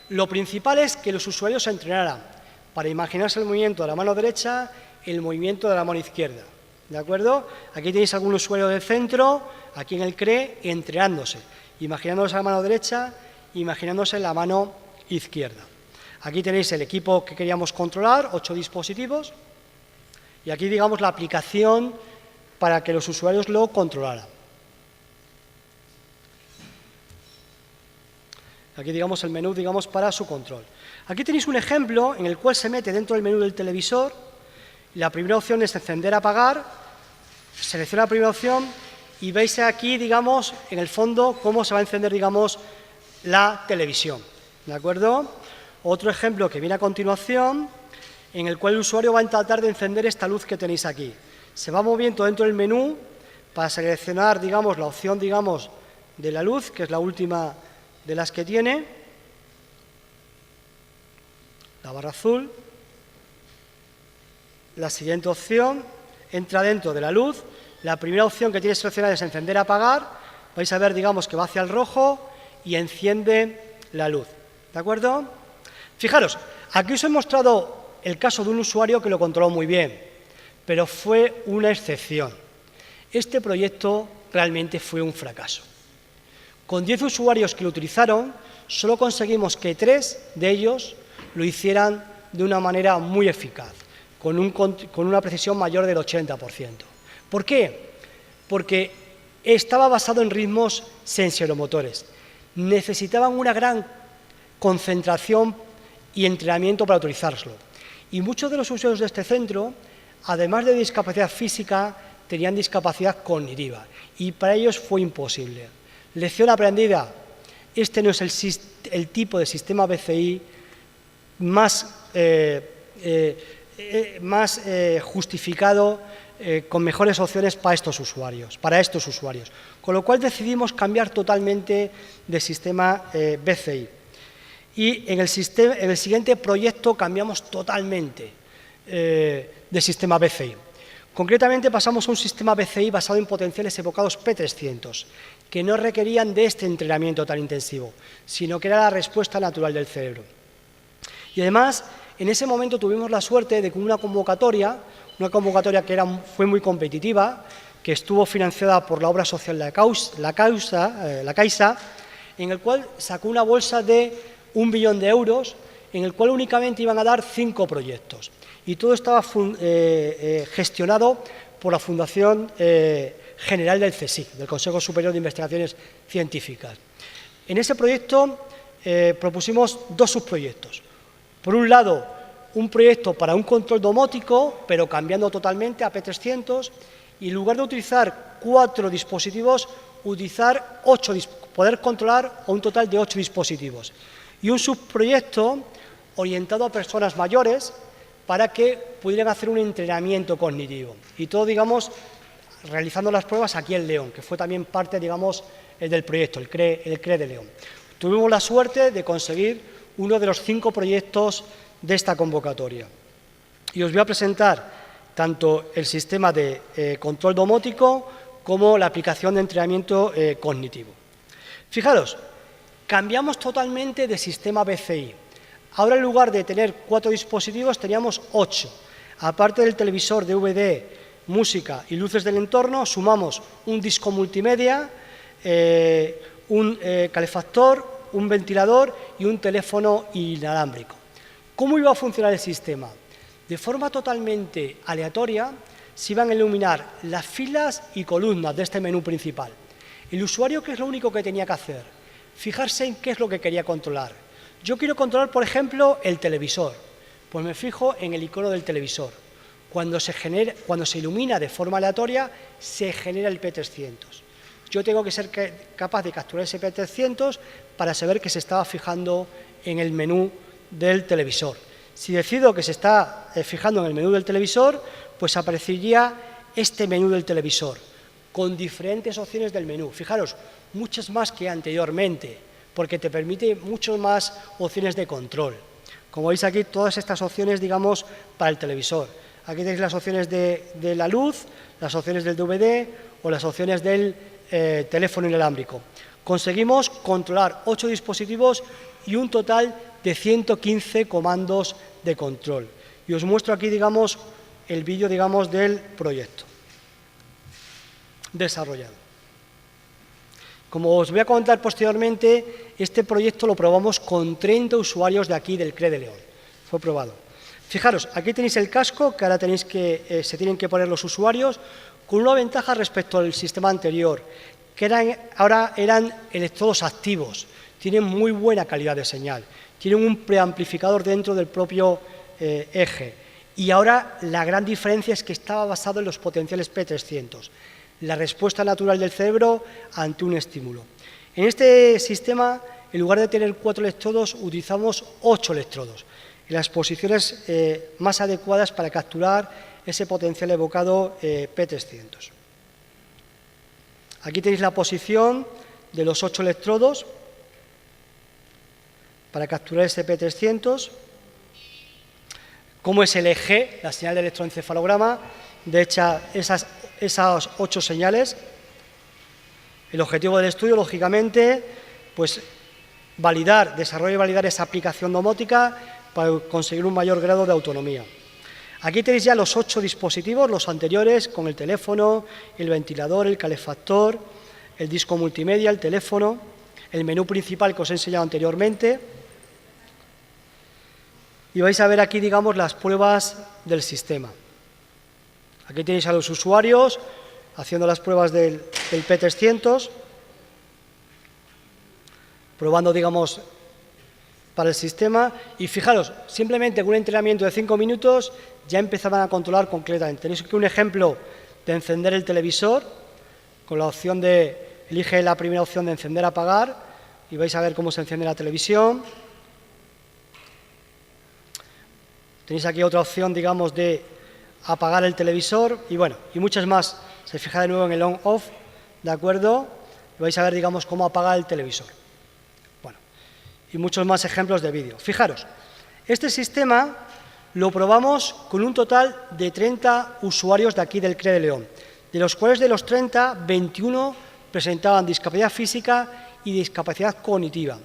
lo principal es que los usuarios se entrenaran para imaginarse el movimiento de la mano derecha, el movimiento de la mano izquierda. ¿De acuerdo? Aquí tenéis algún usuario del centro, aquí en el CRE, entrenándose, imaginándose la mano derecha, imaginándose la mano izquierda. Aquí tenéis el equipo que queríamos controlar, 8 dispositivos, y aquí, digamos, la aplicación para que los usuarios lo controlaran. Aquí, digamos, el menú, digamos, para su control. Aquí tenéis un ejemplo en el cual se mete dentro del menú del televisor. La primera opción es encender, apagar. Selecciona la primera opción y veis aquí, digamos, en el fondo, cómo se va a encender, digamos, la televisión. ¿De acuerdo? Otro ejemplo que viene a continuación, en el cual el usuario va a tratar de encender esta luz que tenéis aquí. Se va moviendo dentro del menú para seleccionar, digamos, la opción, digamos, de la luz, que es la última de las que tiene, la barra azul. La siguiente opción entra dentro de la luz. La primera opción que tiene seleccionada es encender, apagar. Vais a ver, digamos, que va hacia el rojo y enciende la luz. ¿De acuerdo? Fijaros, aquí os he mostrado el caso de un usuario que lo controló muy bien, pero fue una excepción. Este proyecto realmente fue un fracaso. Con 10 usuarios que lo utilizaron, solo conseguimos que 3 de ellos lo hicieran de una manera muy eficaz, con una precisión mayor del 80%. ¿Por qué? Porque estaba basado en ritmos sensoromotores. Necesitaban una gran concentración y entrenamiento para utilizarlo. Y muchos de los usuarios de este centro, además de discapacidad física, tenían discapacidad cognitiva y para ellos fue imposible. Lección aprendida: este no es el tipo de sistema BCI más justificado, con mejores opciones para estos usuarios. Con lo cual decidimos cambiar totalmente de sistema BCI. Y en el siguiente proyecto cambiamos totalmente de sistema BCI. Concretamente pasamos a un sistema BCI basado en potenciales evocados P300, que no requerían de este entrenamiento tan intensivo, sino que era la respuesta natural del cerebro. Y además, en ese momento tuvimos la suerte de que una convocatoria que fue muy competitiva, que estuvo financiada por la obra social La Caixa, en el cual sacó una bolsa de 1 billón de euros, en el cual únicamente iban a dar 5 proyectos. Y todo estaba gestionado por la Fundación General del CSIC, del Consejo Superior de Investigaciones Científicas. En ese proyecto propusimos 2 subproyectos. Por un lado, un proyecto para un control domótico, pero cambiando totalmente a P300, y en lugar de utilizar 4 dispositivos, poder controlar a un total de 8 dispositivos. Y un subproyecto orientado a personas mayores para que pudieran hacer un entrenamiento cognitivo. Y todo, digamos, realizando las pruebas aquí en León, que fue también parte, digamos, del proyecto, el CRE de León. Tuvimos la suerte de conseguir uno de los 5 proyectos de esta convocatoria. Y os voy a presentar tanto el sistema de control domótico como la aplicación de entrenamiento cognitivo. Fijaros, cambiamos totalmente de sistema BCI. Ahora, en lugar de tener 4 dispositivos, teníamos 8. Aparte del televisor, DVD, música y luces del entorno, sumamos un disco multimedia, un calefactor, un ventilador y un teléfono inalámbrico. ¿Cómo iba a funcionar el sistema? De forma totalmente aleatoria se iban a iluminar las filas y columnas de este menú principal. El usuario, ¿qué es lo único que tenía que hacer? Fijarse en qué es lo que quería controlar. Yo quiero controlar, por ejemplo, el televisor. Pues me fijo en el icono del televisor. Cuando se ilumina de forma aleatoria, se genera el P300. Yo tengo que ser capaz de capturar ese P300 para saber que se estaba fijando en el menú del televisor. Si decido que se está fijando en el menú del televisor, pues aparecería este menú del televisor, con diferentes opciones del menú. Fijaros, muchas más que anteriormente, porque te permite muchas más opciones de control. Como veis aquí, todas estas opciones, digamos, para el televisor. Aquí tenéis las opciones de la luz, las opciones del DVD o las opciones del teléfono inalámbrico. Conseguimos controlar 8 dispositivos y un total de 115 comandos de control. Y os muestro aquí, digamos, el vídeo, digamos, del proyecto desarrollado. Como os voy a comentar posteriormente, este proyecto lo probamos con 30 usuarios de aquí, del CRE de León. Fue probado. Fijaros, aquí tenéis el casco que ahora se tienen que poner los usuarios, con una ventaja respecto al sistema anterior, que ahora eran electrodos activos, tienen muy buena calidad de señal, tienen un preamplificador dentro del propio eje. Y ahora la gran diferencia es que estaba basado en los potenciales P300, la respuesta natural del cerebro ante un estímulo. En este sistema, en lugar de tener 4 electrodos, utilizamos 8 electrodos, en las posiciones más adecuadas para capturar ese potencial evocado P300. Aquí tenéis la posición de los 8 electrodos para capturar ese P300, cómo es el EG, la señal de electroencefalograma, de hecho esas 8 señales. El objetivo del estudio, lógicamente, pues desarrollar y validar esa aplicación domótica para conseguir un mayor grado de autonomía. Aquí tenéis ya los 8 dispositivos, los anteriores, con el teléfono, el ventilador, el calefactor, el disco multimedia, el teléfono, el menú principal que os he enseñado anteriormente. Y vais a ver aquí, digamos, las pruebas del sistema. Aquí tenéis a los usuarios haciendo las pruebas del P300, probando, digamos, para el sistema y fijaros, simplemente con un entrenamiento de 5 minutos ya empezaban a controlar completamente. Tenéis aquí un ejemplo de encender el televisor con la opción de, elige la primera opción de encender, apagar y vais a ver cómo se enciende la televisión. Tenéis aquí otra opción, digamos, de apagar el televisor y bueno, y muchas más. Se fija de nuevo en el on-off, ¿de acuerdo? Y vais a ver, digamos, cómo apagar el televisor. Bueno, y muchos más ejemplos de vídeo. Fijaros, este sistema lo probamos con un total de 30 usuarios de aquí del CRE de León, de los cuales de los 30, 21 presentaban discapacidad física y discapacidad cognitiva.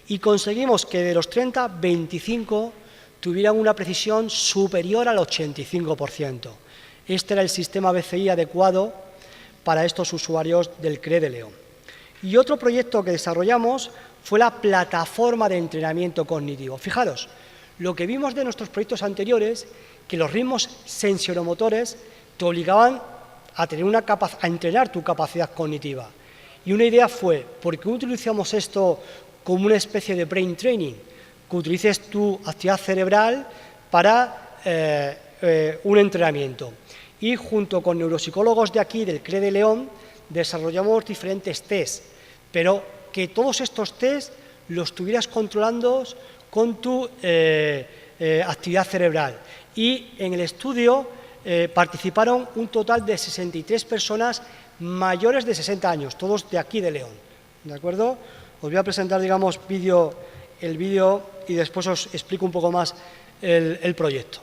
Y conseguimos que de los 30, 25 tuvieran una precisión superior al 85%. Este era el sistema BCI adecuado para estos usuarios del CRE de León. Y otro proyecto que desarrollamos fue la plataforma de entrenamiento cognitivo. Fijaros, lo que vimos de nuestros proyectos anteriores, que los ritmos sensoromotores te obligaban a entrenar tu capacidad cognitiva. Y una idea fue, ¿por qué utilizamos esto como una especie de brain training? Que utilices tu actividad cerebral para un entrenamiento. Y junto con neuropsicólogos de aquí, del CRE de León, desarrollamos diferentes test, pero que todos estos test los estuvieras controlando con tu actividad cerebral. Y en el estudio participaron un total de 63 personas mayores de 60 años, todos de aquí de León. ¿De acuerdo? Os voy a presentar, digamos, el vídeo y después os explico un poco más el proyecto.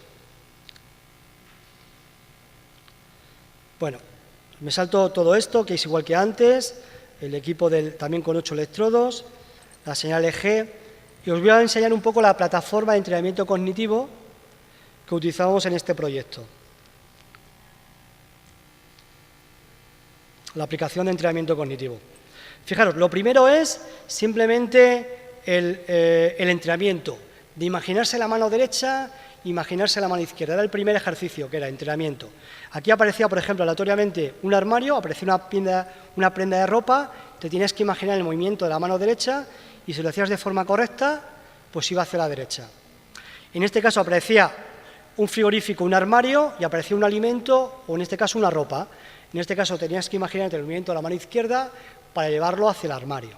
Bueno, me salto todo esto, que es igual que antes, el equipo también con 8 electrodos, la señal EG, y os voy a enseñar un poco la plataforma de entrenamiento cognitivo que utilizamos en este proyecto. La aplicación de entrenamiento cognitivo. Fijaros, lo primero es simplemente el entrenamiento, de imaginarse la mano derecha, imaginarse la mano izquierda. Era el primer ejercicio, que era entrenamiento. Aquí aparecía, por ejemplo, aleatoriamente un armario, aparecía una prenda de ropa, te tienes que imaginar el movimiento de la mano derecha y si lo hacías de forma correcta, pues iba hacia la derecha. En este caso aparecía un frigorífico, un armario y aparecía un alimento o en este caso una ropa. En este caso tenías que imaginarte el movimiento de la mano izquierda para llevarlo hacia el armario.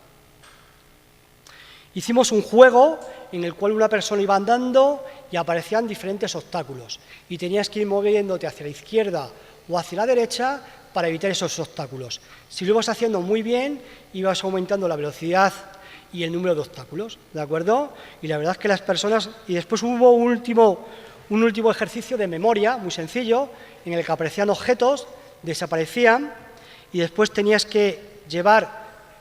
Hicimos un juego en el cual una persona iba andando y aparecían diferentes obstáculos y tenías que ir moviéndote hacia la izquierda o hacia la derecha para evitar esos obstáculos. Si lo ibas haciendo muy bien, ibas aumentando la velocidad y el número de obstáculos, ¿de acuerdo? Y la verdad es que las personas... Y después hubo un último ejercicio de memoria, muy sencillo, en el que aparecían objetos, desaparecían y después tenías que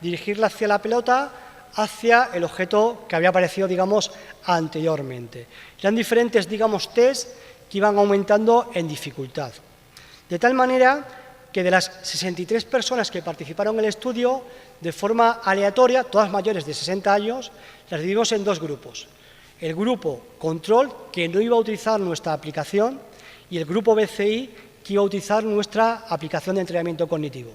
dirigirla hacia la pelota, hacia el objeto que había aparecido, digamos, anteriormente. Eran diferentes, digamos, test que iban aumentando en dificultad. De tal manera que de las 63 personas que participaron en el estudio, de forma aleatoria, todas mayores de 60 años, las dividimos en dos grupos. El grupo control, que no iba a utilizar nuestra aplicación, y el grupo BCI, que iba a utilizar nuestra aplicación de entrenamiento cognitivo.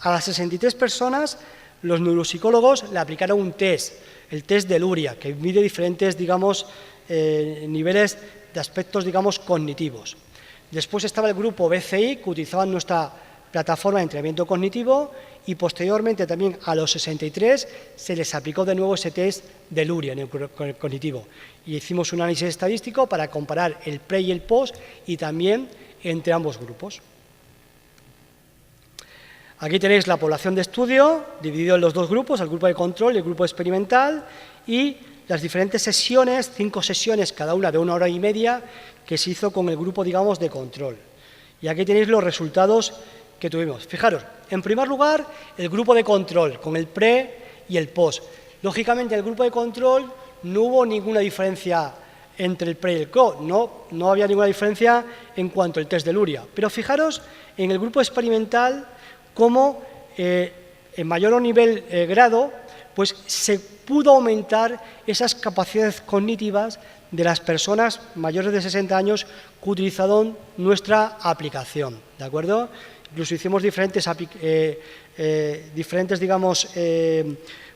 A las 63 personas, los neuropsicólogos le aplicaron un test, el test de Luria, que mide diferentes, digamos, niveles de aspectos, digamos, cognitivos. Después estaba el grupo BCI, que utilizaban nuestra plataforma de entrenamiento cognitivo, y posteriormente también a los 63 se les aplicó de nuevo ese test de Luria cognitivo. Y hicimos un análisis estadístico para comparar el pre y el post y también entre ambos grupos. Aquí tenéis la población de estudio, dividido en los dos grupos, el grupo de control y el grupo experimental, y las diferentes sesiones, 5 sesiones, cada una de 1 hora y media, que se hizo con el grupo, digamos, de control. Y aquí tenéis los resultados que tuvimos. Fijaros, en primer lugar, el grupo de control, con el pre y el post. Lógicamente, en el grupo de control no hubo ninguna diferencia entre el pre y el post, no había ninguna diferencia en cuanto al test de Luria. Pero fijaros, en el grupo experimental, cómo en mayor o nivel grado, pues se pudo aumentar esas capacidades cognitivas de las personas mayores de 60 años que utilizaron nuestra aplicación, ¿de acuerdo? Incluso hicimos diferentes digamos,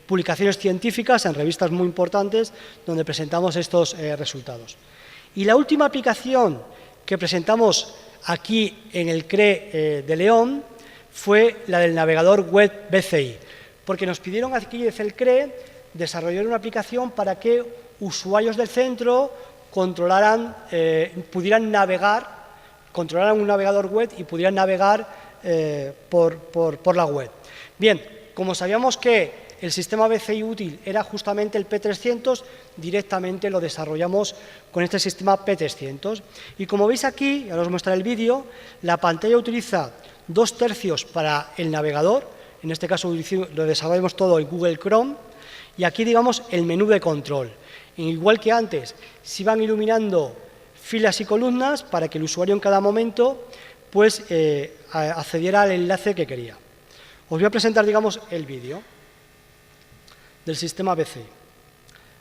publicaciones científicas en revistas muy importantes donde presentamos estos resultados. Y la última aplicación que presentamos aquí en el CRE de León fue la del navegador web BCI, porque nos pidieron aquí desde el CRE desarrollar una aplicación para que usuarios del centro pudieran navegar, controlaran un navegador web y pudieran navegar por la web. Bien, como sabíamos que el sistema BCI útil era justamente el P300, directamente lo desarrollamos con este sistema P300. Y como veis aquí, ahora os mostraré el vídeo, la pantalla utiliza 2/3 para el navegador, en este caso lo desarrollamos todo en Google Chrome, y aquí, digamos, el menú de control. Igual que antes, se iban iluminando filas y columnas para que el usuario en cada momento pues, accediera al enlace que quería. Os voy a presentar, digamos, el vídeo del sistema BCI.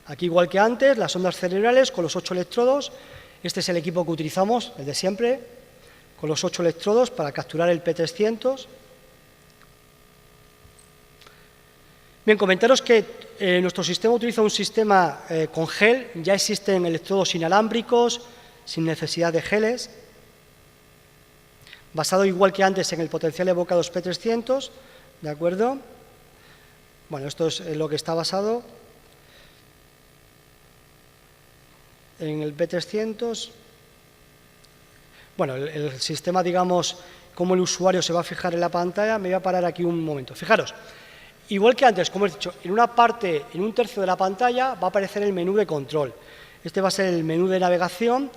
Aquí, igual que antes, las ondas cerebrales con los 8 electrodos. Este es el equipo que utilizamos, el de siempre, con los 8 electrodos para capturar el P300. Bien, comentaros que nuestro sistema utiliza un sistema con gel. Ya existen electrodos inalámbricos, sin necesidad de geles, basado igual que antes en el potencial evocado P300, ¿de acuerdo? Bueno, esto es lo que está basado en el P300. Bueno, el sistema, digamos, cómo el usuario se va a fijar en la pantalla. Me voy a parar aquí un momento. Fijaros, igual que antes, como he dicho, en una parte, en 1/3 de la pantalla va a aparecer el menú de control. Este va a ser el menú de navegación,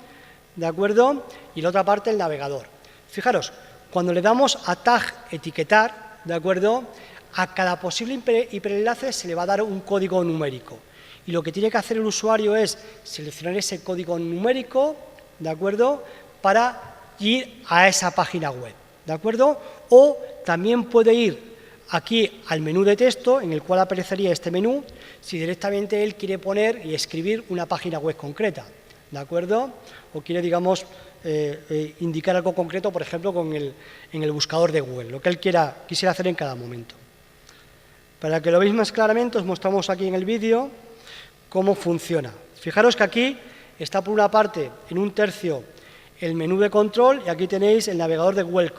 ¿de acuerdo? Y la otra parte el navegador. Fijaros, cuando le damos a tag etiquetar, ¿de acuerdo?, a cada posible hiperenlace se le va a dar un código numérico. Y lo que tiene que hacer el usuario es seleccionar ese código numérico, ¿de acuerdo?, para ir a esa página web, ¿de acuerdo? O también puede ir aquí al menú de texto, en el cual aparecería este menú, si directamente él quiere poner y escribir una página web concreta, ¿de acuerdo? O quiere, digamos, indicar algo concreto, por ejemplo, en el buscador de Google, lo que él quisiera hacer en cada momento. Para que lo veáis más claramente, os mostramos aquí en el vídeo cómo funciona. Fijaros que aquí está por una parte, en 1/3, el menú de control, y aquí tenéis el navegador de Google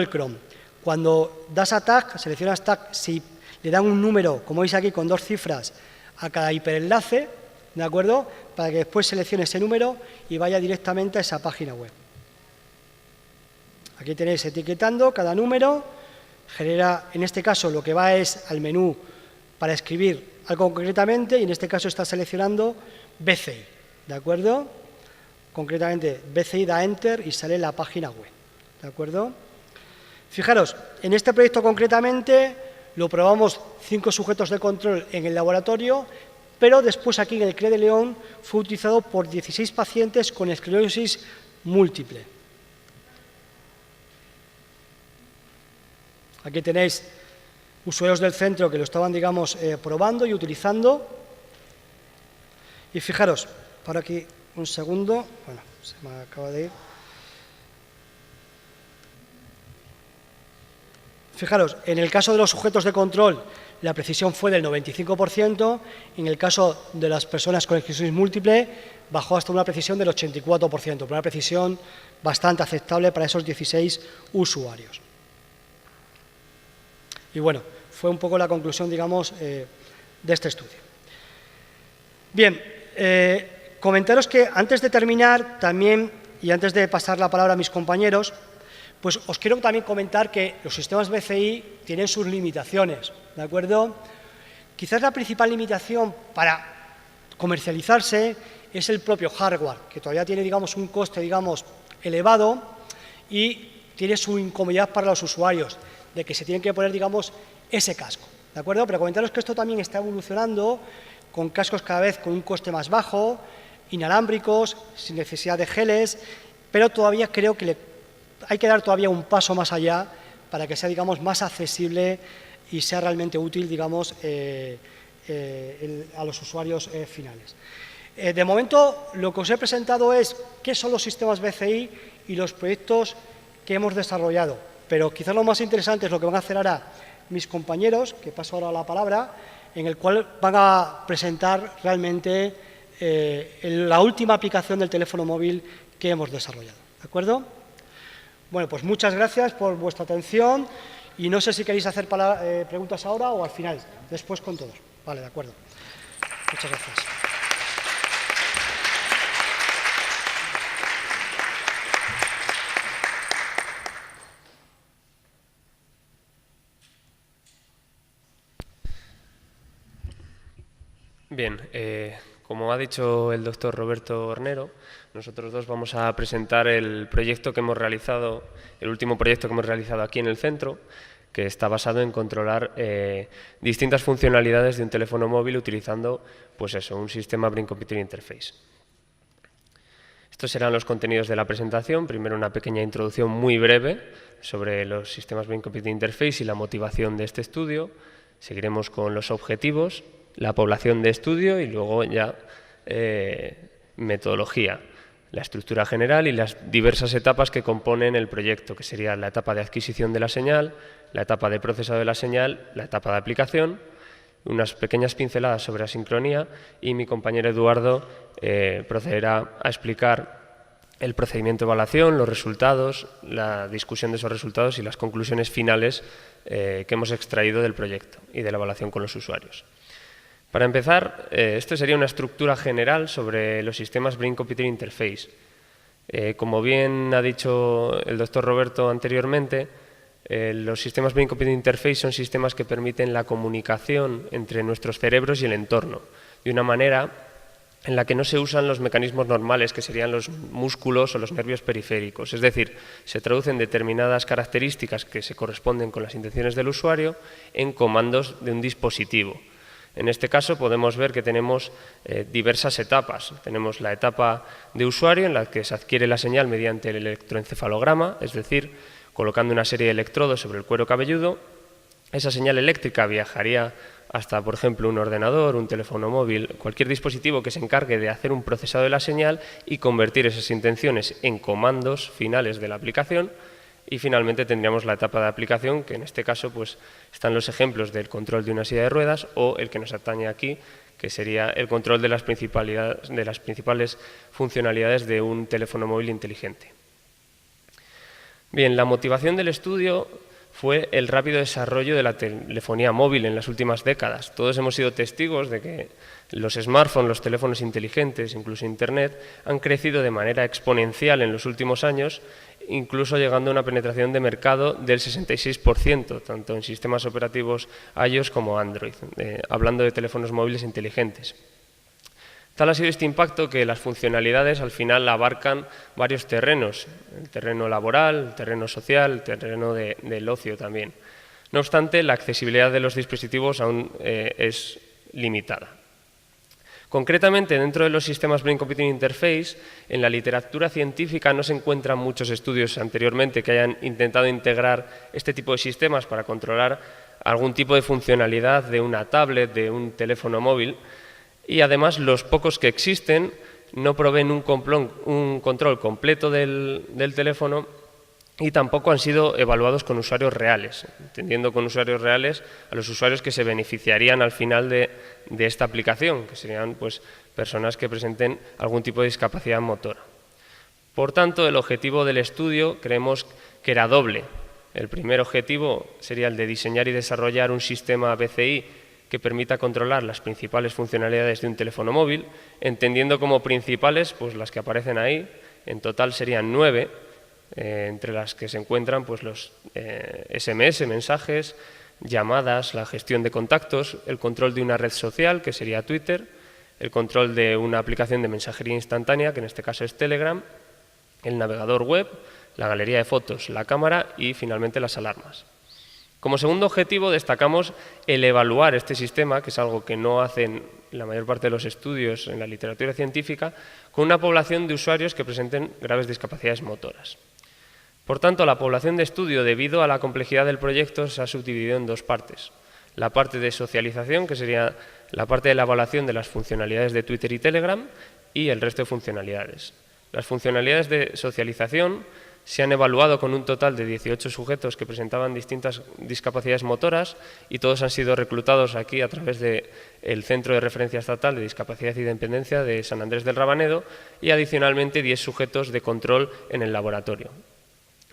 Chrome. Cuando das a tag, seleccionas tag, si le dan un número, como veis aquí, con 2 cifras a cada hiperenlace, ¿de acuerdo?, para que después seleccione ese número y vaya directamente a esa página web. Aquí tenéis etiquetando cada número, genera, en este caso, lo que va es al menú para escribir algo concretamente, y en este caso está seleccionando BCI, ¿de acuerdo? Concretamente, BCI da Enter y sale la página web, ¿de acuerdo? Fijaros, en este proyecto concretamente lo probamos 5 sujetos de control en el laboratorio, pero después aquí en el CRE de León fue utilizado por 16 pacientes con esclerosis múltiple. Aquí tenéis usuarios del centro que lo estaban, digamos, probando y utilizando. Y fijaros, para aquí un segundo, bueno, se me acaba de ir. Fijaros, en el caso de los sujetos de control, la precisión fue del 95%, en el caso de las personas con esclerosis múltiple, bajó hasta una precisión del 84%, una precisión bastante aceptable para esos 16 usuarios. Y bueno, fue un poco la conclusión, digamos, de este estudio. Bien, comentaros que antes de terminar también, y antes de pasar la palabra a mis compañeros, pues os quiero también comentar que los sistemas BCI tienen sus limitaciones, ¿de acuerdo? Quizás la principal limitación para comercializarse es el propio hardware, que todavía tiene, digamos, un coste, digamos, elevado y tiene su incomodidad para los usuarios, de que se tienen que poner, digamos, ese casco, ¿de acuerdo? Pero comentaros que esto también está evolucionando con cascos cada vez con un coste más bajo, inalámbricos, sin necesidad de geles, pero todavía creo que hay que dar todavía un paso más allá para que sea, digamos, más accesible y sea realmente útil, digamos, a los usuarios finales. De momento, lo que os he presentado es qué son los sistemas BCI y los proyectos que hemos desarrollado, pero quizás lo más interesante es lo que van a hacer ahora mis compañeros, que paso ahora la palabra, en el cual van a presentar realmente la última aplicación del teléfono móvil que hemos desarrollado. ¿De acuerdo? Bueno, pues muchas gracias por vuestra atención y no sé si queréis hacer preguntas ahora o al final, después con todos. Vale, de acuerdo. Muchas gracias. Bien, como ha dicho el doctor Roberto Hornero, nosotros dos vamos a presentar el proyecto que hemos realizado, el último proyecto que hemos realizado aquí en el centro, que está basado en controlar distintas funcionalidades de un teléfono móvil utilizando, pues eso, un sistema Brain Computer Interface. Estos serán los contenidos de la presentación. Primero una pequeña introducción muy breve sobre los sistemas Brain Computer Interface y la motivación de este estudio. Seguiremos con los objetivos, la población de estudio y luego ya metodología, la estructura general y las diversas etapas que componen el proyecto, que sería la etapa de adquisición de la señal, la etapa de procesado de la señal, la etapa de aplicación, unas pequeñas pinceladas sobre asincronía y mi compañero Eduardo procederá a explicar el procedimiento de evaluación, los resultados, la discusión de esos resultados y las conclusiones finales que hemos extraído del proyecto y de la evaluación con los usuarios. Para empezar, esto sería una estructura general sobre los sistemas Brain Computer Interface. Como bien ha dicho el doctor Roberto anteriormente, los sistemas Brain Computer Interface son sistemas que permiten la comunicación entre nuestros cerebros y el entorno, de una manera en la que no se usan los mecanismos normales, que serían los músculos o los nervios periféricos. Es decir, se traducen determinadas características que se corresponden con las intenciones del usuario en comandos de un dispositivo. En este caso podemos ver que tenemos diversas etapas. Tenemos la etapa de usuario en la que se adquiere la señal mediante el electroencefalograma, es decir, colocando una serie de electrodos sobre el cuero cabelludo. Esa señal eléctrica viajaría hasta, por ejemplo, un ordenador, un teléfono móvil, cualquier dispositivo que se encargue de hacer un procesado de la señal y convertir esas intenciones en comandos finales de la aplicación. Y finalmente tendríamos la etapa de aplicación, que en este caso pues, están los ejemplos del control de una silla de ruedas o el que nos atañe aquí, que sería el control de las principales funcionalidades de un teléfono móvil inteligente. Bien, la motivación del estudio fue el rápido desarrollo de la telefonía móvil en las últimas décadas. Todos hemos sido testigos de que los smartphones, los teléfonos inteligentes, incluso Internet, han crecido de manera exponencial en los últimos años, incluso llegando a una penetración de mercado del 66%, tanto en sistemas operativos iOS como Android, hablando de teléfonos móviles inteligentes. Tal ha sido este impacto que las funcionalidades al final abarcan varios terrenos, el terreno laboral, el terreno social, el terreno del ocio también. No obstante, la accesibilidad de los dispositivos aún es limitada. Concretamente, dentro de los sistemas Brain Computer Interface, en la literatura científica no se encuentran muchos estudios anteriormente que hayan intentado integrar este tipo de sistemas para controlar algún tipo de funcionalidad de una tablet, de un teléfono móvil, y además los pocos que existen no proveen un control completo del teléfono y tampoco han sido evaluados con usuarios reales, entendiendo con usuarios reales a los usuarios que se beneficiarían al final de esta aplicación, que serían pues, personas que presenten algún tipo de discapacidad motora. Por tanto, el objetivo del estudio creemos que era doble. El primer objetivo sería el de diseñar y desarrollar un sistema BCI que permita controlar las principales funcionalidades de un teléfono móvil, entendiendo como principales pues, las que aparecen ahí. En total serían 9, entre las que se encuentran pues, los SMS, mensajes, llamadas, la gestión de contactos, el control de una red social, que sería Twitter, el control de una aplicación de mensajería instantánea, que en este caso es Telegram, el navegador web, la galería de fotos, la cámara y finalmente las alarmas. Como segundo objetivo destacamos el evaluar este sistema, que es algo que no hacen la mayor parte de los estudios en la literatura científica, con una población de usuarios que presenten graves discapacidades motoras. Por tanto, la población de estudio, debido a la complejidad del proyecto, se ha subdividido en dos partes. La parte de socialización, que sería la parte de la evaluación de las funcionalidades de Twitter y Telegram, y el resto de funcionalidades. Las funcionalidades de socialización se han evaluado con un total de 18 sujetos que presentaban distintas discapacidades motoras y todos han sido reclutados aquí a través del Centro de Referencia Estatal de Discapacidad y Dependencia de San Andrés del Rabanedo y adicionalmente 10 sujetos de control en el laboratorio.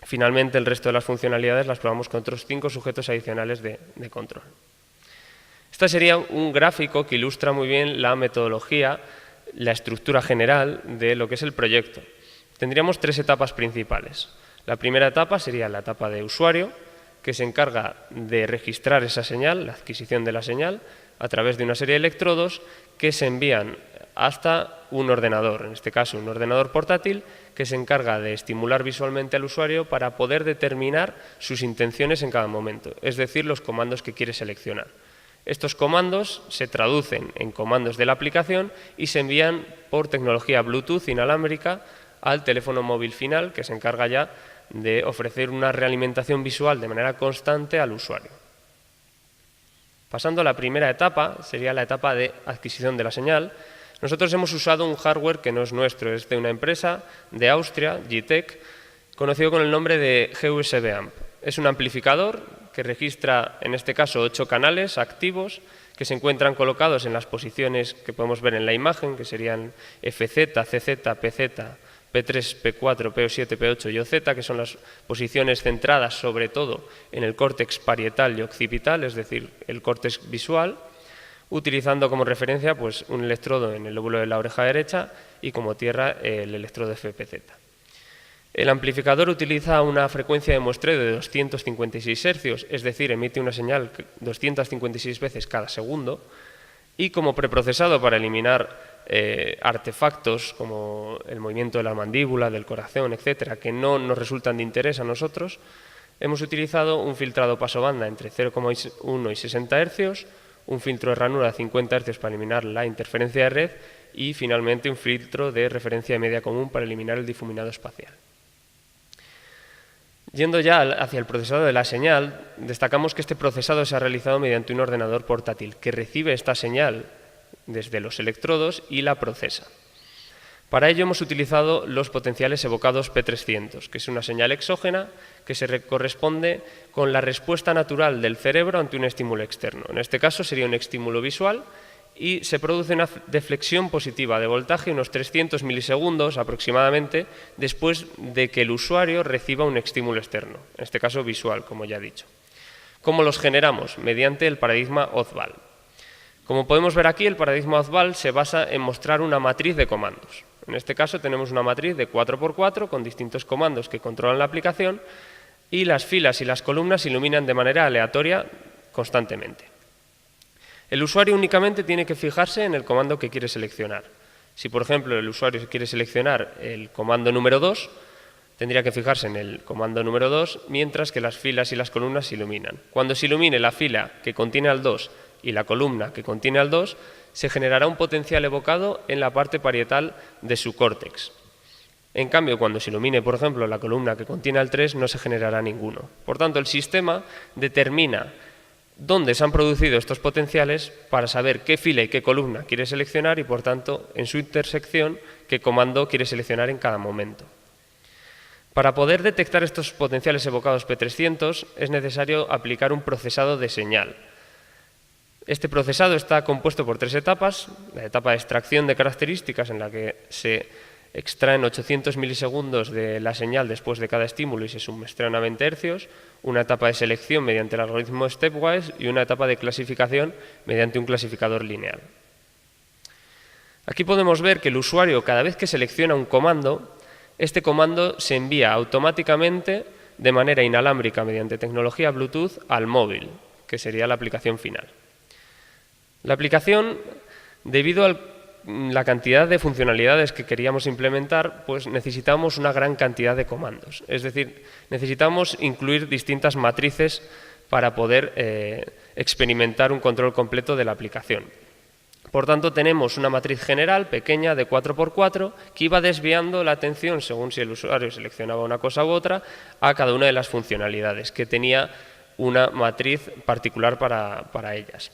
Finalmente, el resto de las funcionalidades las probamos con otros 5 sujetos adicionales de control. Este sería un gráfico que ilustra muy bien la metodología, la estructura general de lo que es el proyecto. Tendríamos 3 etapas principales. La primera etapa sería la etapa de usuario, que se encarga de registrar esa señal, la adquisición de la señal, a través de una serie de electrodos que se envían hasta un ordenador, en este caso un ordenador portátil, que se encarga de estimular visualmente al usuario para poder determinar sus intenciones en cada momento, es decir, los comandos que quiere seleccionar. Estos comandos se traducen en comandos de la aplicación y se envían por tecnología Bluetooth inalámbrica al teléfono móvil final, que se encarga ya de ofrecer una realimentación visual de manera constante al usuario. Pasando a la primera etapa, sería la etapa de adquisición de la señal. Nosotros hemos usado un hardware que no es nuestro, es de una empresa de Austria, G-Tech, conocido con el nombre de GUSB Amp. Es un amplificador que registra, en este caso, 8 canales activos que se encuentran colocados en las posiciones que podemos ver en la imagen, que serían FZ, CZ, PZ, P3, P4, P7, P8 y OZ, que son las posiciones centradas sobre todo en el córtex parietal y occipital, es decir, el córtex visual, utilizando como referencia pues, un electrodo en el lóbulo de la oreja derecha y como tierra el electrodo FPZ. El amplificador utiliza una frecuencia de muestreo de 256 Hz, es decir, emite una señal 256 veces cada segundo, y como preprocesado para eliminar artefactos como el movimiento de la mandíbula, del corazón, etcétera, que no nos resultan de interés a nosotros, hemos utilizado un filtrado pasobanda entre 0,1 y 60 Hz, un filtro de ranura de 50 Hz para eliminar la interferencia de red y finalmente un filtro de referencia de media común para eliminar el difuminado espacial. Yendo ya hacia el procesado de la señal, destacamos que este procesado se ha realizado mediante un ordenador portátil que recibe esta señal desde los electrodos y la procesa. Para ello hemos utilizado los potenciales evocados P300, que es una señal exógena que se corresponde con la respuesta natural del cerebro ante un estímulo externo. En este caso sería un estímulo visual y se produce una deflexión positiva de voltaje unos 300 milisegundos aproximadamente después de que el usuario reciba un estímulo externo, en este caso visual, como ya he dicho. ¿Cómo los generamos? Mediante el paradigma Ozval. Como podemos ver aquí, el paradigma Ozval se basa en mostrar una matriz de comandos. En este caso tenemos una matriz de 4×4 con distintos comandos que controlan la aplicación y las filas y las columnas se iluminan de manera aleatoria constantemente. El usuario únicamente tiene que fijarse en el comando que quiere seleccionar. Si, por ejemplo, el usuario quiere seleccionar el comando número 2, tendría que fijarse en el comando número 2, mientras que las filas y las columnas se iluminan. Cuando se ilumine la fila que contiene al 2 y la columna que contiene al 2, se generará un potencial evocado en la parte parietal de su córtex. En cambio, cuando se ilumine, por ejemplo, la columna que contiene al 3, no se generará ninguno. Por tanto, el sistema determina dónde se han producido estos potenciales para saber qué fila y qué columna quiere seleccionar y, por tanto, en su intersección, qué comando quiere seleccionar en cada momento. Para poder detectar estos potenciales evocados P300 es necesario aplicar un procesado de señal. Este procesado está compuesto por 3 etapas: la etapa de extracción de características, en la que se extraen 800 milisegundos de la señal después de cada estímulo y se submuestrean a 20 Hz, una etapa de selección mediante el algoritmo stepwise y una etapa de clasificación mediante un clasificador lineal. Aquí podemos ver que el usuario, cada vez que selecciona un comando, este comando se envía automáticamente de manera inalámbrica mediante tecnología Bluetooth al móvil, que sería la aplicación final. La aplicación, debido a la cantidad de funcionalidades que queríamos implementar, pues necesitamos una gran cantidad de comandos. Es decir, necesitamos incluir distintas matrices para poder experimentar un control completo de la aplicación. Por tanto, tenemos una matriz general pequeña de 4×4 que iba desviando la atención, según si el usuario seleccionaba una cosa u otra, a cada una de las funcionalidades, que tenía una matriz particular para ellas.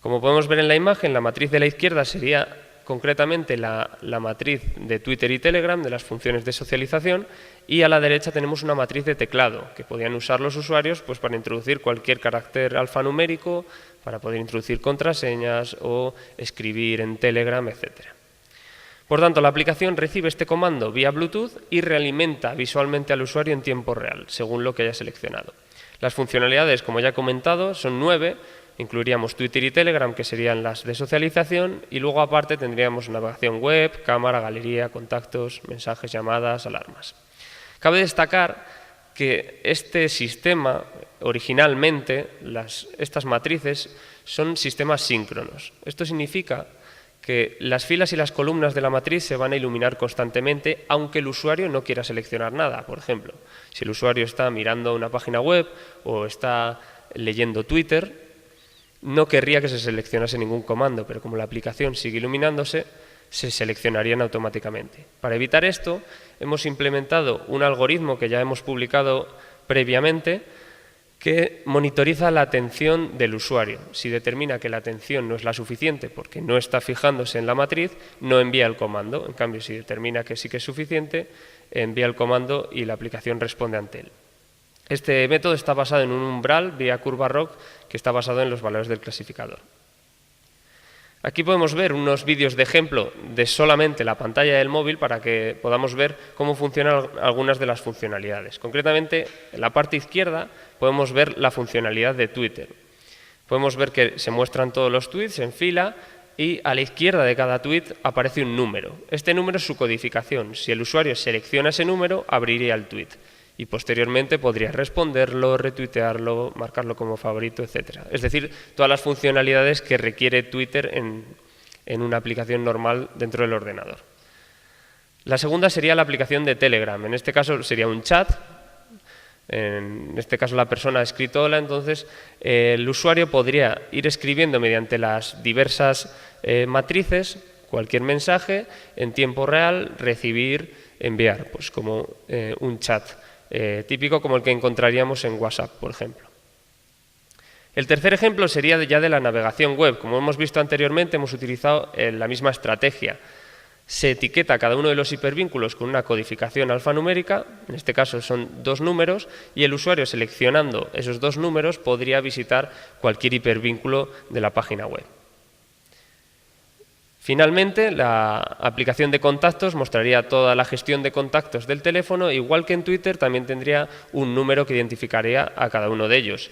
Como podemos ver en la imagen, la matriz de la izquierda sería concretamente la matriz de Twitter y Telegram, de las funciones de socialización, y a la derecha tenemos una matriz de teclado, que podían usar los usuarios pues, para introducir cualquier carácter alfanumérico, para poder introducir contraseñas o escribir en Telegram, etc. Por tanto, la aplicación recibe este comando vía Bluetooth y realimenta visualmente al usuario en tiempo real, según lo que haya seleccionado. Las funcionalidades, como ya he comentado, son 9. Incluiríamos Twitter y Telegram, que serían las de socialización, y luego aparte tendríamos navegación web, cámara, galería, contactos, mensajes, llamadas, alarmas. Cabe destacar que este sistema, originalmente, estas matrices son sistemas síncronos. Esto significa que las filas y las columnas de la matriz se van a iluminar constantemente, aunque el usuario no quiera seleccionar nada. Por ejemplo, si el usuario está mirando una página web o está leyendo Twitter, no querría que se seleccionase ningún comando, pero como la aplicación sigue iluminándose, se seleccionarían automáticamente. Para evitar esto, hemos implementado un algoritmo que ya hemos publicado previamente, que monitoriza la atención del usuario. Si determina que la atención no es la suficiente porque no está fijándose en la matriz, no envía el comando. En cambio, si determina que sí que es suficiente, envía el comando y la aplicación responde ante él. Este método está basado en un umbral vía curva ROC que está basado en los valores del clasificador. Aquí podemos ver unos vídeos de ejemplo de solamente la pantalla del móvil para que podamos ver cómo funcionan algunas de las funcionalidades. Concretamente, en la parte izquierda podemos ver la funcionalidad de Twitter. Podemos ver que se muestran todos los tweets en fila y a la izquierda de cada tweet aparece un número. Este número es su codificación. Si el usuario selecciona ese número, abriría el tweet y posteriormente podría responderlo, retuitearlo, marcarlo como favorito, etc. Es decir, todas las funcionalidades que requiere Twitter en una aplicación normal dentro del ordenador. La segunda sería la aplicación de Telegram. En este caso sería un chat. En este caso la persona ha escrito hola, entonces el usuario podría ir escribiendo mediante las diversas matrices cualquier mensaje en tiempo real, recibir, enviar, pues como un chat típico como el que encontraríamos en WhatsApp, por ejemplo. El tercer ejemplo sería ya de la navegación web. Como hemos visto anteriormente, hemos utilizado la misma estrategia. Se etiqueta cada uno de los hipervínculos con una codificación alfanumérica, en este caso son 2 números, y el usuario seleccionando esos 2 números podría visitar cualquier hipervínculo de la página web. Finalmente, la aplicación de contactos mostraría toda la gestión de contactos del teléfono, igual que en Twitter también tendría un número que identificaría a cada uno de ellos.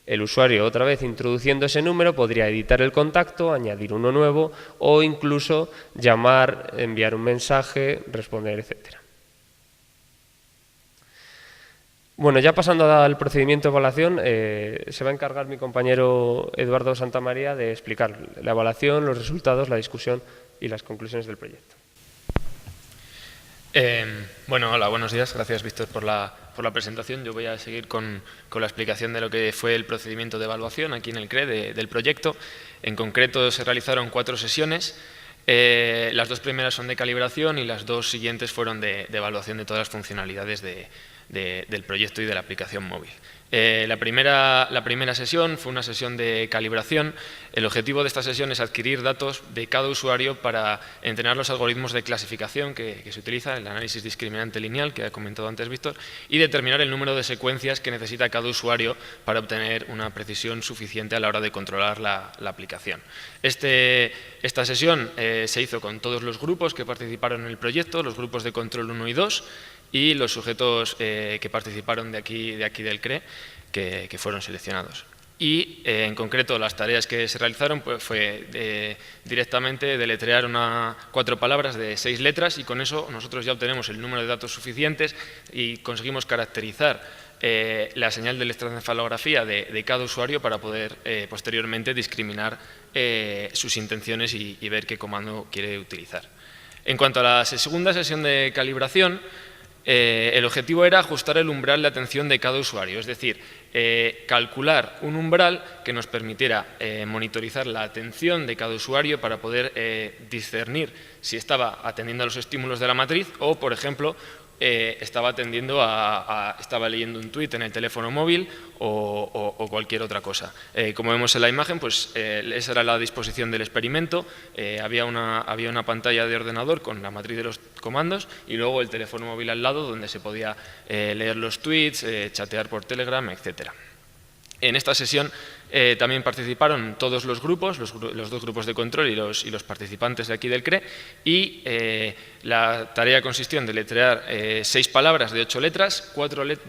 El usuario, otra vez introduciendo ese número, podría editar el contacto, añadir uno nuevo o incluso llamar, enviar un mensaje, responder, etc. Bueno, ya pasando al procedimiento de evaluación, se va a encargar mi compañero Eduardo Santamaría de explicar la evaluación, los resultados, la discusión y las conclusiones del proyecto. Bueno, hola, buenos días. Gracias, Víctor, por la presentación. Yo voy a seguir con la explicación de lo que fue el procedimiento de evaluación aquí en el CRE del proyecto. En concreto, se realizaron 4 sesiones. Las 2 primeras son de calibración y las 2 siguientes fueron de evaluación de todas las funcionalidades del proyecto y de la aplicación móvil. La primera sesión fue una sesión de calibración. El objetivo de esta sesión es adquirir datos de cada usuario para entrenar los algoritmos de clasificación que se utiliza, el análisis discriminante lineal que ha comentado antes Víctor, y determinar el número de secuencias que necesita cada usuario para obtener una precisión suficiente a la hora de controlar la aplicación. Esta sesión se hizo con todos los grupos que participaron en el proyecto, los grupos de control 1 y 2, y los sujetos que participaron de aquí del CRE, que fueron seleccionados. Y en concreto las tareas que se realizaron pues, fue directamente deletrear 4 palabras de 6 letras y con eso nosotros ya obtenemos el número de datos suficientes y conseguimos caracterizar la señal de electroencefalografía de cada usuario para poder posteriormente discriminar sus intenciones y ver qué comando quiere utilizar. En cuanto a la segunda sesión de calibración, el objetivo era ajustar el umbral de atención de cada usuario, es decir, calcular un umbral que nos permitiera monitorizar la atención de cada usuario para poder discernir si estaba atendiendo a los estímulos de la matriz o, por ejemplo, estaba atendiendo estaba leyendo un tuit en el teléfono móvil o cualquier otra cosa. Como vemos en la imagen, pues esa era la disposición del experimento. Había una pantalla de ordenador con la matriz de los comandos y luego el teléfono móvil al lado donde se podía leer los tweets, chatear por Telegram, etcétera. En esta sesión también participaron todos los grupos, los dos grupos de control y los participantes de aquí del CRE, y la tarea consistió en deletrear 6 palabras de 8 letras,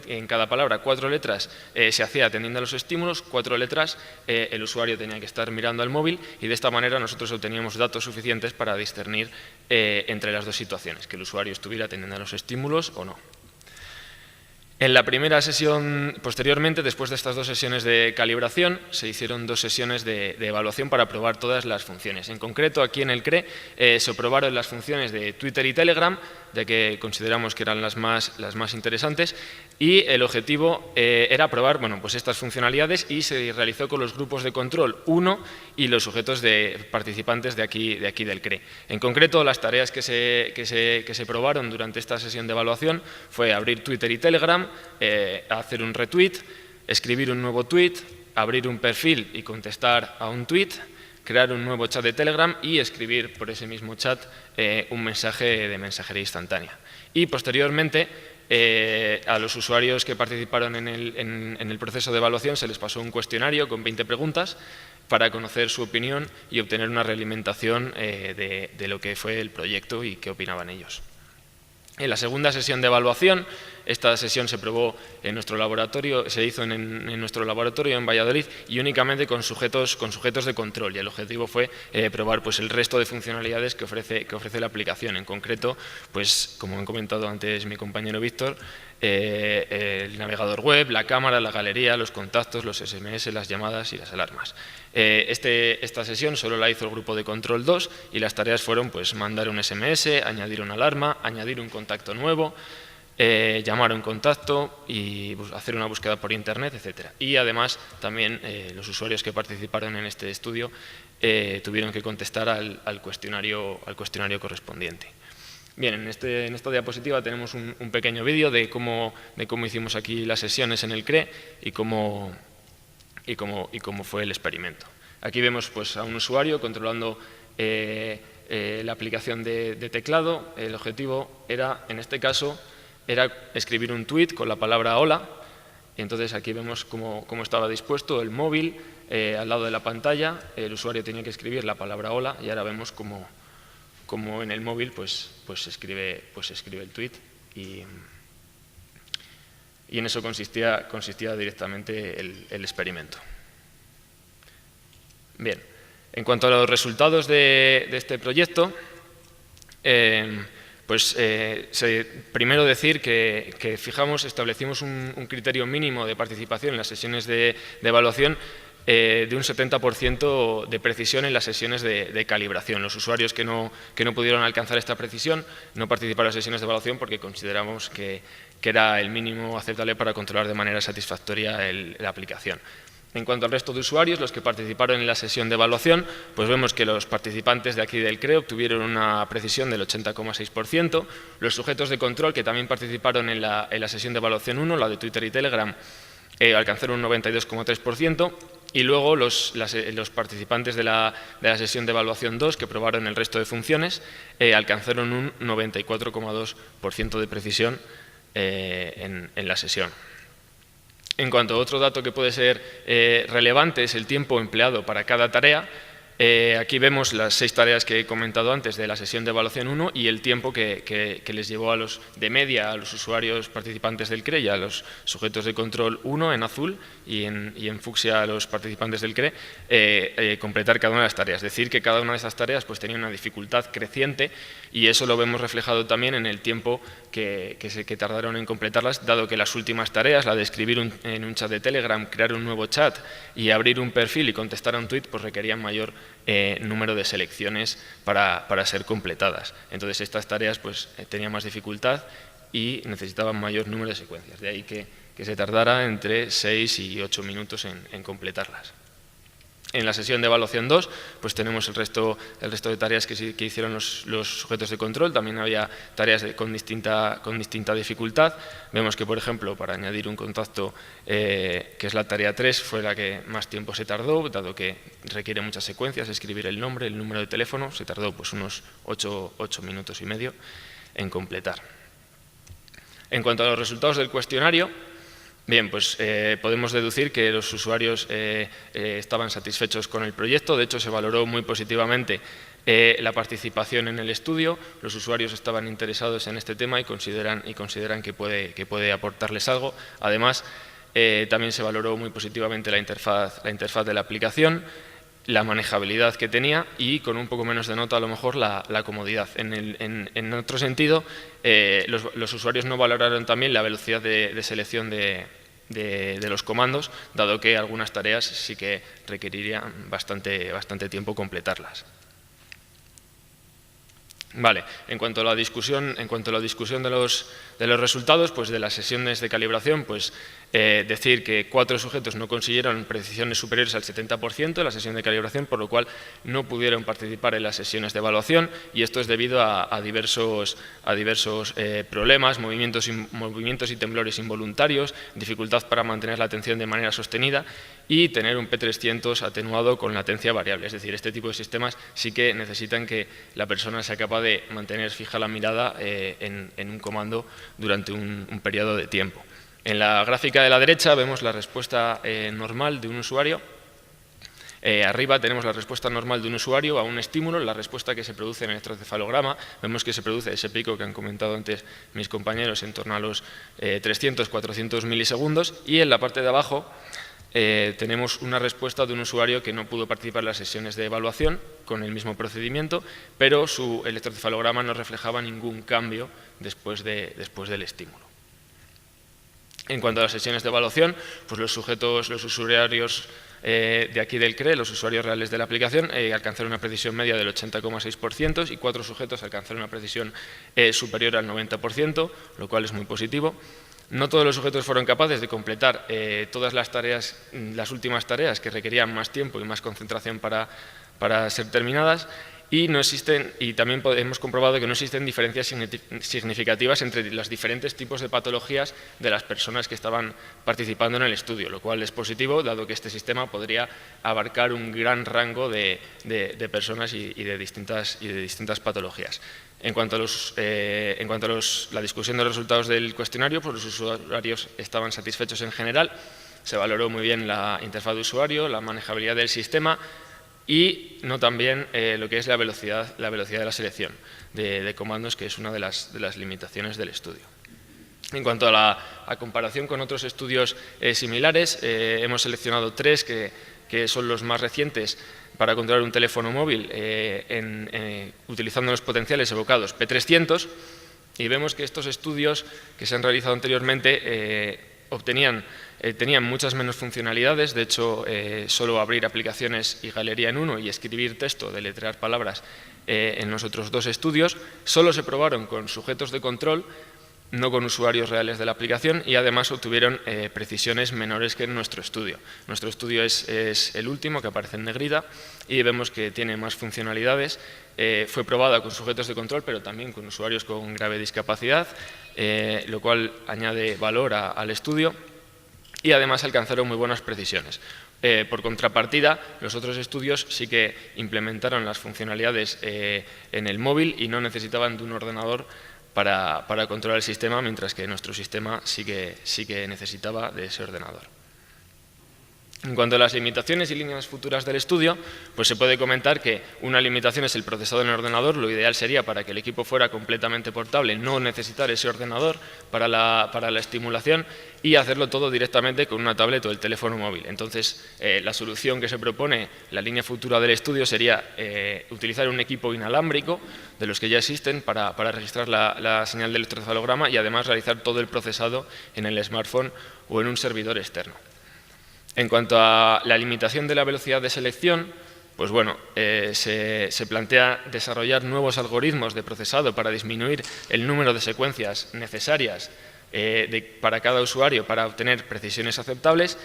en cada palabra 4 letras se hacía atendiendo a los estímulos, 4 letras el usuario tenía que estar mirando al móvil, y de esta manera nosotros obteníamos datos suficientes para discernir entre las dos situaciones, que el usuario estuviera atendiendo a los estímulos o no. En la primera sesión, posteriormente, después de estas 2 sesiones de calibración, se hicieron 2 sesiones de evaluación para probar todas las funciones. En concreto, aquí en el CRE se probaron las funciones de Twitter y Telegram, ya que consideramos que eran las más interesantes, y el objetivo era probar pues estas funcionalidades, y se realizó con los grupos de control 1 y los sujetos participantes de aquí del CRE. En concreto, las tareas que se probaron durante esta sesión de evaluación fue abrir Twitter y Telegram, hacer un retweet, escribir un nuevo tweet, abrir un perfil y contestar a un tweet, crear un nuevo chat de Telegram y escribir por ese mismo chat un mensaje de mensajería instantánea. Y posteriormente, a los usuarios que participaron en el proceso de evaluación se les pasó un cuestionario con 20 preguntas para conocer su opinión y obtener una realimentación de lo que fue el proyecto y qué opinaban ellos. En la segunda sesión de evaluación, esta sesión se probó en nuestro laboratorio, se hizo en nuestro laboratorio en Valladolid, y únicamente con sujetos de control, y el objetivo fue probar pues el resto de funcionalidades que ofrece la aplicación. En concreto, pues como han comentado antes mi compañero Víctor, el navegador web, la cámara, la galería, los contactos, los SMS, las llamadas y las alarmas. Esta sesión solo la hizo el grupo de control 2, y las tareas fueron pues mandar un SMS, añadir una alarma, añadir un contacto nuevo, llamar a un contacto y hacer una búsqueda por internet, etcétera. Y además también los usuarios que participaron en este estudio tuvieron que contestar al cuestionario correspondiente. Bien, en esta diapositiva tenemos un pequeño vídeo de cómo hicimos aquí las sesiones en el CRE y cómo fue el experimento. Aquí vemos pues, a un usuario controlando la aplicación de teclado. El objetivo era, en este caso, escribir un tweet con la palabra hola. Y entonces aquí vemos cómo estaba dispuesto el móvil al lado de la pantalla. El usuario tenía que escribir la palabra hola, y ahora vemos cómo en el móvil pues se escribe el tweet, y en eso consistía directamente el experimento. Bien, en cuanto a los resultados de este proyecto, primero decir que establecimos un criterio mínimo de participación en las sesiones de evaluación de un 70% de precisión en las sesiones de calibración. Los usuarios que no pudieron alcanzar esta precisión no participaron en las sesiones de evaluación porque consideramos que era el mínimo aceptable para controlar de manera satisfactoria la aplicación. En cuanto al resto de usuarios, los que participaron en la sesión de evaluación, pues vemos que los participantes de aquí del CRE obtuvieron una precisión del 80,6%. Los sujetos de control, que también participaron en la sesión de evaluación 1, la de Twitter y Telegram, alcanzaron un 92,3%. Y luego los participantes de la sesión de evaluación 2, que probaron el resto de funciones, alcanzaron un 94,2% de precisión en la sesión. En cuanto a otro dato que puede ser relevante, es el tiempo empleado para cada tarea. Aquí vemos las 6 tareas que he comentado antes de la sesión de evaluación 1 y el tiempo que les llevó de media a los usuarios participantes del CRE y a los sujetos de control 1 en azul y en fucsia a los participantes del CRE completar cada una de las tareas. Es decir, que cada una de esas tareas pues, tenía una dificultad creciente, y eso lo vemos reflejado también en el tiempo que tardaron en completarlas, dado que las últimas tareas, la de escribir en un chat de Telegram, crear un nuevo chat y abrir un perfil y contestar a un tweet, pues requerían mayor número de selecciones para ser completadas. Entonces estas tareas pues, tenían más dificultad y necesitaban mayor número de secuencias, de ahí que se tardara entre 6 y 8 minutos en completarlas. En la sesión de evaluación 2 pues tenemos el resto de tareas que hicieron los sujetos de control. También había tareas con distinta dificultad. Vemos que, por ejemplo, para añadir un contacto, que es la tarea 3, fue la que más tiempo se tardó, dado que requiere muchas secuencias, escribir el nombre, el número de teléfono, se tardó pues unos 8 minutos y medio en completar. En cuanto a los resultados del cuestionario, bien, pues podemos deducir que los usuarios estaban satisfechos con el proyecto. De hecho, se valoró muy positivamente la participación en el estudio. Los usuarios estaban interesados en este tema y consideran que puede aportarles algo. Además, también se valoró muy positivamente la interfaz de la aplicación, la manejabilidad que tenía y, con un poco menos de nota, a lo mejor la comodidad. En otro sentido, los usuarios no valoraron también la velocidad de selección de los comandos, dado que algunas tareas sí que requerirían bastante tiempo completarlas. Vale, en cuanto a la discusión de los resultados, pues de las sesiones de calibración, pues decir que 4 sujetos no consiguieron precisiones superiores al 70% en la sesión de calibración, por lo cual no pudieron participar en las sesiones de evaluación, y esto es debido a diversos problemas, movimientos y temblores involuntarios, dificultad para mantener la atención de manera sostenida y tener un P300 atenuado con latencia variable. Es decir, este tipo de sistemas sí que necesitan que la persona sea capaz de mantener fija la mirada en un comando durante un periodo de tiempo. En la gráfica de la derecha vemos la respuesta normal de un usuario. Arriba tenemos la respuesta normal de un usuario a un estímulo, la respuesta que se produce en el electroencefalograma. Vemos que se produce ese pico que han comentado antes mis compañeros en torno a los 300-400 milisegundos, y en la parte de abajo tenemos una respuesta de un usuario que no pudo participar en las sesiones de evaluación con el mismo procedimiento, pero su electroencefalograma no reflejaba ningún cambio después del estímulo. En cuanto a las sesiones de evaluación, pues los usuarios de aquí del CRE, los usuarios reales de la aplicación, alcanzaron una precisión media del 80,6% y 4 sujetos alcanzaron una precisión superior al 90%, lo cual es muy positivo. No todos los sujetos fueron capaces de completar todas las últimas tareas que requerían más tiempo y más concentración para ser terminadas, y también hemos comprobado que no existen diferencias significativas entre los diferentes tipos de patologías de las personas que estaban participando en el estudio, lo cual es positivo, dado que este sistema podría abarcar un gran rango de personas y de distintas patologías. En cuanto a la discusión de los resultados del cuestionario, pues los usuarios estaban satisfechos en general. Se valoró muy bien la interfaz de usuario, la manejabilidad del sistema y también lo que es la velocidad de la selección de comandos, que es una de las limitaciones del estudio. En cuanto a la comparación con otros estudios similares, hemos seleccionado 3 que son los más recientes para controlar un teléfono móvil utilizando los potenciales evocados P300, y vemos que estos estudios que se han realizado anteriormente tenían muchas menos funcionalidades. De hecho, solo abrir aplicaciones y galería en uno y escribir texto, deletrear palabras en los otros 2 estudios. Solo se probaron con sujetos de control, no con usuarios reales de la aplicación, y además obtuvieron precisiones menores que en nuestro estudio. Nuestro estudio es el último, que aparece en negrita, y vemos que tiene más funcionalidades. Fue probada con sujetos de control, pero también con usuarios con grave discapacidad, lo cual añade valor al estudio, y además alcanzaron muy buenas precisiones. Por contrapartida, los otros estudios sí que implementaron las funcionalidades en el móvil y no necesitaban de un ordenador para controlar el sistema, mientras que nuestro sistema sí que necesitaba de ese ordenador. En cuanto a las limitaciones y líneas futuras del estudio, pues se puede comentar que una limitación es el procesado en el ordenador. Lo ideal sería, para que el equipo fuera completamente portable, no necesitar ese ordenador para la estimulación y hacerlo todo directamente con una tablet o el teléfono móvil. Entonces, la solución que se propone, la línea futura del estudio, sería utilizar un equipo inalámbrico de los que ya existen para registrar la señal del electroencefalograma y además realizar todo el procesado en el smartphone o en un servidor externo. En cuanto a la limitación de la velocidad de selección, pues bueno, se plantea desarrollar nuevos algoritmos de procesado para disminuir el número de secuencias necesarias para cada usuario para obtener precisiones aceptables,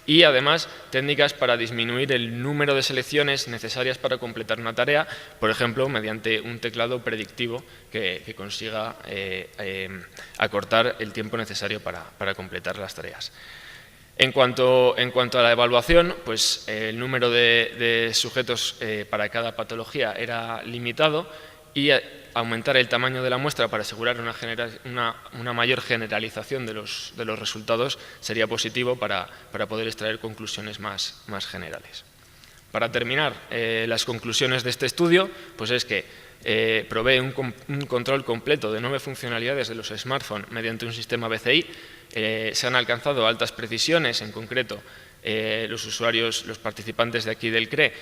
y además técnicas para disminuir el número de selecciones necesarias para completar una tarea, por ejemplo, mediante un teclado predictivo que consiga acortar el tiempo necesario para completar las tareas. En cuanto a la evaluación, pues el número de sujetos para cada patología era limitado y aumentar el tamaño de la muestra para asegurar una mayor generalización de los resultados sería positivo para poder extraer conclusiones más generales. Para terminar, las conclusiones de este estudio pues es que provee un control completo de 9 funcionalidades de los smartphones mediante un sistema BCI. Se han alcanzado altas precisiones, en concreto los participantes de aquí del CRE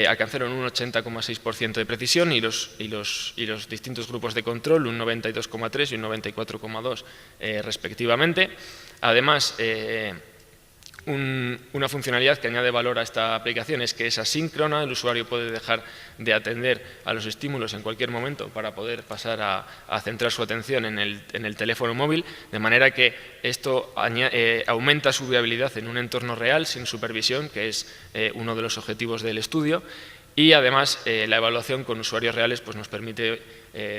alcanzaron un 80,6% de precisión y los distintos grupos de control un 92,3 y un 94,2 respectivamente. Además, una funcionalidad que añade valor a esta aplicación es que es asíncrona, el usuario puede dejar de atender a los estímulos en cualquier momento para poder pasar a centrar su atención en el teléfono móvil, de manera que esto aumenta su viabilidad en un entorno real, sin supervisión, que es uno de los objetivos del estudio. Y además la evaluación con usuarios reales pues nos permite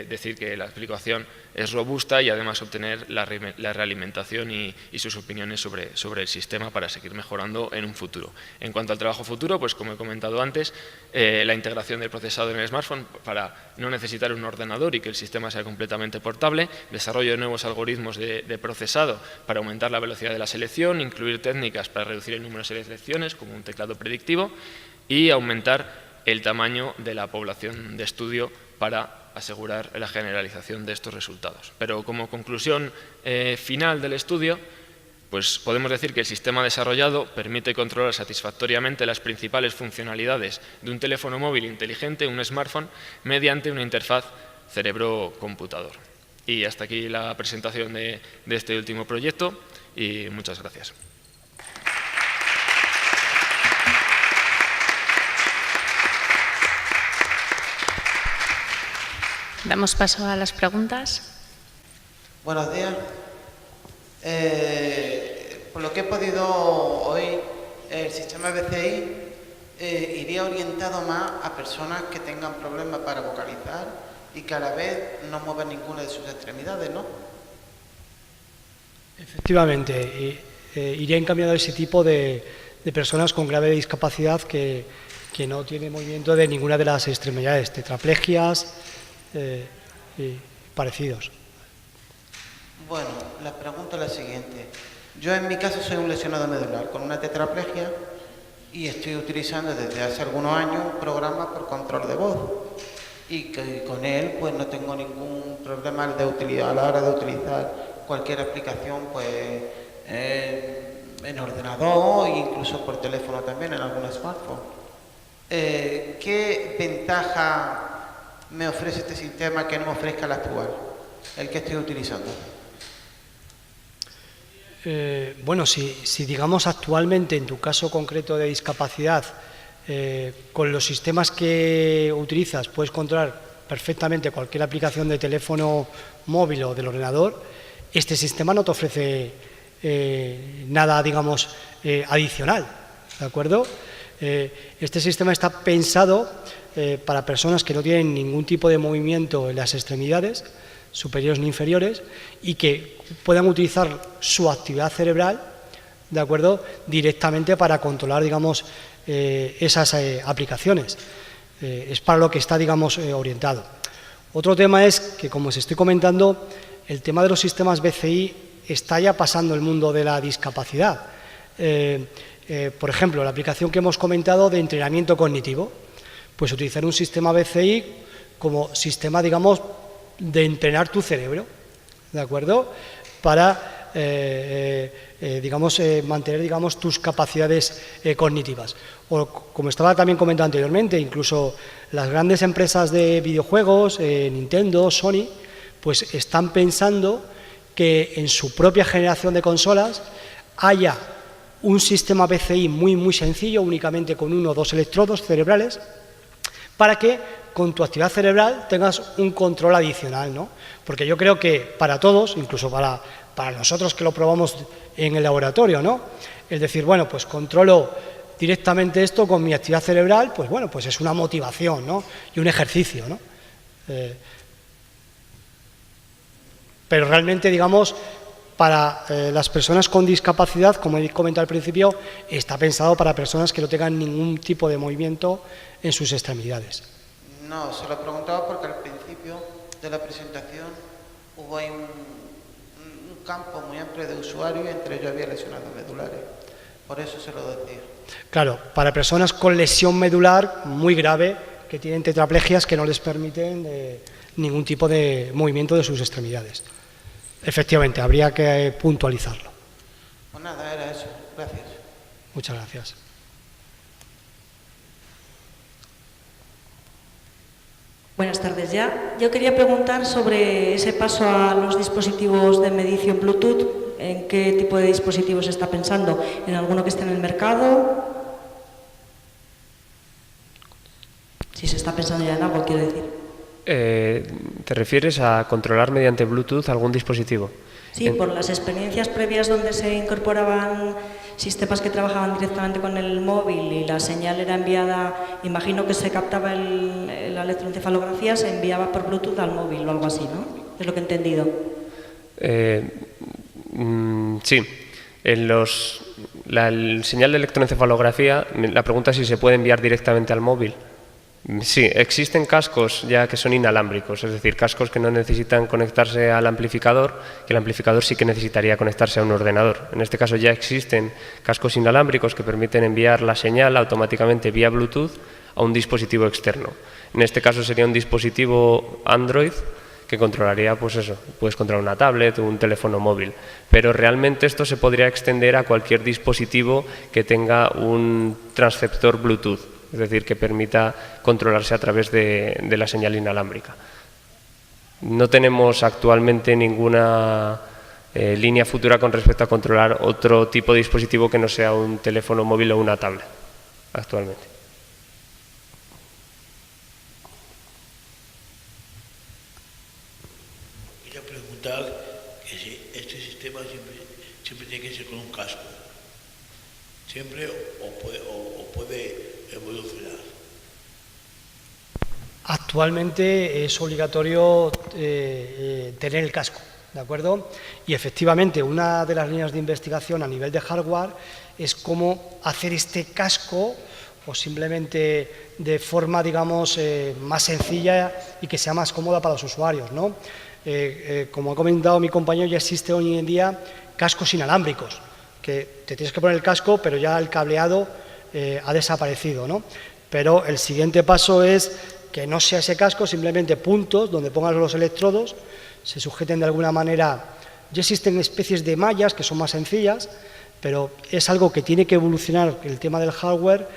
decir que la aplicación es robusta y además obtener la realimentación y sus opiniones sobre el sistema para seguir mejorando en un futuro. En cuanto al trabajo futuro, pues como he comentado antes, la integración del procesador en el smartphone para no necesitar un ordenador y que el sistema sea completamente portable, desarrollo de nuevos algoritmos de procesado para aumentar la velocidad de la selección, incluir técnicas para reducir el número de selecciones como un teclado predictivo y aumentar el tamaño de la población de estudio para asegurar la generalización de estos resultados. Pero como conclusión final del estudio, pues podemos decir que el sistema desarrollado permite controlar satisfactoriamente las principales funcionalidades de un teléfono móvil inteligente, un smartphone, mediante una interfaz cerebro-computador. Y hasta aquí la presentación de este último proyecto y muchas gracias. Damos paso a las preguntas. Buenos días. Por lo que he podido oír, el sistema BCI iría orientado más a personas que tengan problemas para vocalizar y que a la vez no muevan ninguna de sus extremidades, ¿no? Efectivamente, iría encaminado a ese tipo de personas con grave discapacidad que no tienen movimiento de ninguna de las extremidades, tetraplegias y parecidos. Bueno, la pregunta es la siguiente. Yo en mi caso soy un lesionado medular con una tetraplegia y estoy utilizando desde hace algunos años un programa por control de voz y que con él pues no tengo ningún problema a la hora de utilizar cualquier aplicación pues en ordenador e incluso por teléfono también en algún smartphone. ¿Qué ventaja me ofrece este sistema que no me ofrezca el actual, el que estoy utilizando? Bueno, si digamos actualmente en tu caso concreto de discapacidad, con los sistemas que utilizas puedes controlar perfectamente cualquier aplicación de teléfono móvil o del ordenador, este sistema no te ofrece nada, digamos, adicional, ¿de acuerdo? Este sistema está pensado para personas que no tienen ningún tipo de movimiento en las extremidades, superiores ni inferiores, y que puedan utilizar su actividad cerebral, ¿de acuerdo?, directamente para controlar, digamos, esas aplicaciones. Es para lo que está, digamos, orientado. Otro tema es que, como os estoy comentando, el tema de los sistemas BCI está ya pasando el mundo de la discapacidad. Por ejemplo, la aplicación que hemos comentado de entrenamiento cognitivo, pues utilizar un sistema BCI como sistema, digamos, de entrenar tu cerebro, ¿de acuerdo?, para, digamos, mantener, digamos, tus capacidades cognitivas. O, como estaba también comentando anteriormente, incluso las grandes empresas de videojuegos, Nintendo, Sony, pues están pensando que en su propia generación de consolas haya un sistema BCI muy sencillo, únicamente con 1 o 2 electrodos cerebrales, para que con tu actividad cerebral tengas un control adicional, ¿no? Porque yo creo que para todos, incluso para nosotros que lo probamos en el laboratorio, ¿no?, Es decir, bueno, pues controlo directamente esto con mi actividad cerebral, pues bueno, pues es una motivación, ¿no? Y un ejercicio, ¿no? Pero realmente, digamos, para las personas con discapacidad, como he comentado al principio, está pensado para personas que no tengan ningún tipo de movimiento en sus extremidades. No, se lo preguntaba porque al principio de la presentación hubo ahí un campo muy amplio de usuarios y entre ellos había lesionados medulares. Por eso se lo decía. Claro, para personas con lesión medular muy grave, que tienen tetraplegias que no les permiten ningún tipo de movimiento de sus extremidades. Efectivamente, habría que puntualizarlo. Pues nada, era eso. Gracias. Muchas gracias. Buenas tardes ya. Yo quería preguntar sobre ese paso a los dispositivos de medición Bluetooth. ¿En qué tipo de dispositivos se está pensando? ¿En alguno que esté en el mercado? Si se está pensando ya en algo, quiero decir. ¿Te refieres a controlar mediante Bluetooth algún dispositivo? Sí, por las experiencias previas donde se incorporaban sistemas que trabajaban directamente con el móvil y la señal era enviada, imagino que se captaba la electroencefalografía, se enviaba por Bluetooth al móvil o algo así, ¿no? Es lo que he entendido. Sí. La señal de electroencefalografía, la pregunta es si se puede enviar directamente al móvil. Sí, existen cascos ya que son inalámbricos, es decir, cascos que no necesitan conectarse al amplificador, que el amplificador sí que necesitaría conectarse a un ordenador. En este caso ya existen cascos inalámbricos que permiten enviar la señal automáticamente vía Bluetooth a un dispositivo externo. En este caso sería un dispositivo Android que controlaría, pues eso, puedes controlar una tablet o un teléfono móvil. Pero realmente esto se podría extender a cualquier dispositivo que tenga un transceptor Bluetooth, es decir, que permita controlarse a través de la señal inalámbrica. No tenemos actualmente ninguna línea futura con respecto a controlar otro tipo de dispositivo que no sea un teléfono móvil o una tablet, actualmente. Quería preguntar que si este sistema siempre tiene que ser con un casco. Siempre o puede evolucionar. Actualmente es obligatorio tener el casco, ¿de acuerdo? Y efectivamente una de las líneas de investigación a nivel de hardware es cómo hacer este casco o simplemente de forma, digamos, más sencilla y que sea más cómoda para los usuarios, ¿no? Como ha comentado mi compañero, ya existe hoy en día cascos inalámbricos, que te tienes que poner el casco, pero ya el cableado ha desaparecido, ¿no? Pero el siguiente paso es que no sea ese casco, simplemente puntos donde pongas los electrodos, se sujeten de alguna manera. Ya existen especies de mallas que son más sencillas, pero es algo que tiene que evolucionar el tema del hardware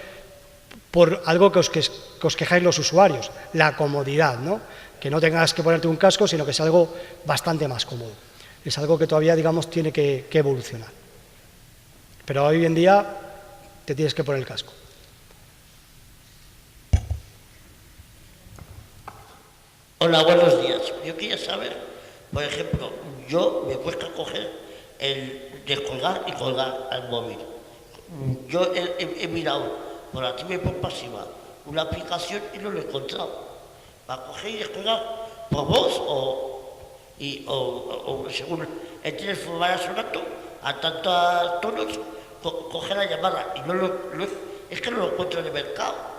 por algo que os quejáis los usuarios, la comodidad, ¿no? Que no tengas que ponerte un casco, sino que sea algo bastante más cómodo. Es algo que todavía, digamos, tiene que evolucionar. Pero hoy en día te tienes que poner el casco. Hola, buenos días. Yo quería saber, por ejemplo, yo me cuesta coger el descolgar y colgar al móvil. Yo he mirado por activa y por pasiva una aplicación y no lo he encontrado. Para coger y descolgar por voz o según el teléfono vaya sonando a tantos tonos, coger la llamada y es que no lo encuentro en el mercado.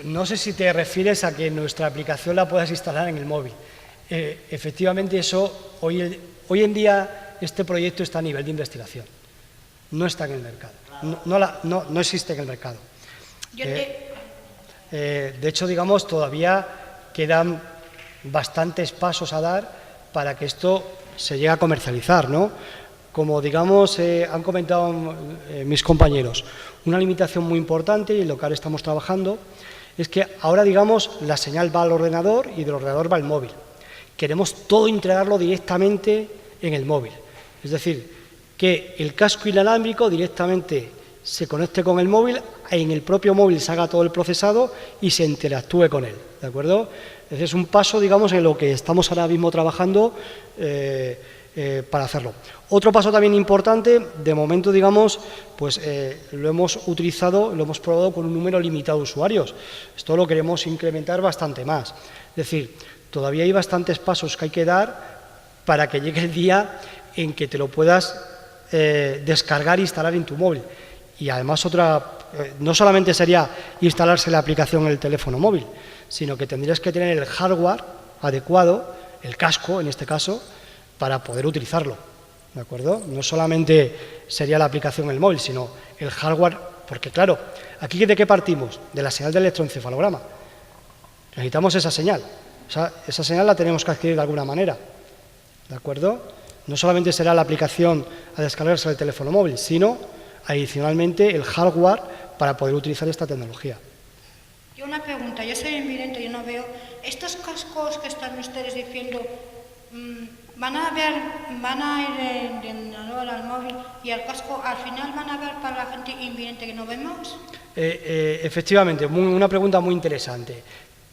No sé si te refieres a que nuestra aplicación la puedas instalar en el móvil. Efectivamente, eso hoy en día este proyecto está a nivel de investigación. No está en el mercado. No existe en el mercado. De hecho, digamos, todavía quedan bastantes pasos a dar para que esto se llegue a comercializar, ¿no? Como, digamos, han comentado mis compañeros, una limitación muy importante y en lo que ahora estamos trabajando es que ahora, digamos, la señal va al ordenador y del ordenador va al móvil. Queremos todo integrarlo directamente en el móvil. Es decir, que el casco inalámbrico directamente se conecte con el móvil, en el propio móvil se haga todo el procesado y se interactúe con él, ¿de acuerdo? Ese es un paso, digamos, en lo que estamos ahora mismo trabajando para hacerlo. Otro paso también importante, de momento, digamos, pues lo hemos utilizado, lo hemos probado con un número limitado de usuarios. Esto lo queremos incrementar bastante más. Es decir, todavía hay bastantes pasos que hay que dar para que llegue el día en que te lo puedas descargar e instalar en tu móvil. Y además no solamente sería instalarse la aplicación en el teléfono móvil, sino que tendrías que tener el hardware adecuado, el casco en este caso, para poder utilizarlo, ¿de acuerdo? No solamente sería la aplicación en el móvil, sino el hardware, porque claro, ¿aquí de qué partimos? De la señal del electroencefalograma. Necesitamos esa señal. Esa señal la tenemos que adquirir de alguna manera, ¿de acuerdo? No solamente será la aplicación a descargarse del teléfono móvil, sino adicionalmente el hardware para poder utilizar esta tecnología. Yo una pregunta, yo soy invidente, yo no veo. ¿Estos cascos que están ustedes diciendo van a ir de al móvil y al casco al final van a ver para la gente invidente que no vemos? Efectivamente, una pregunta muy interesante.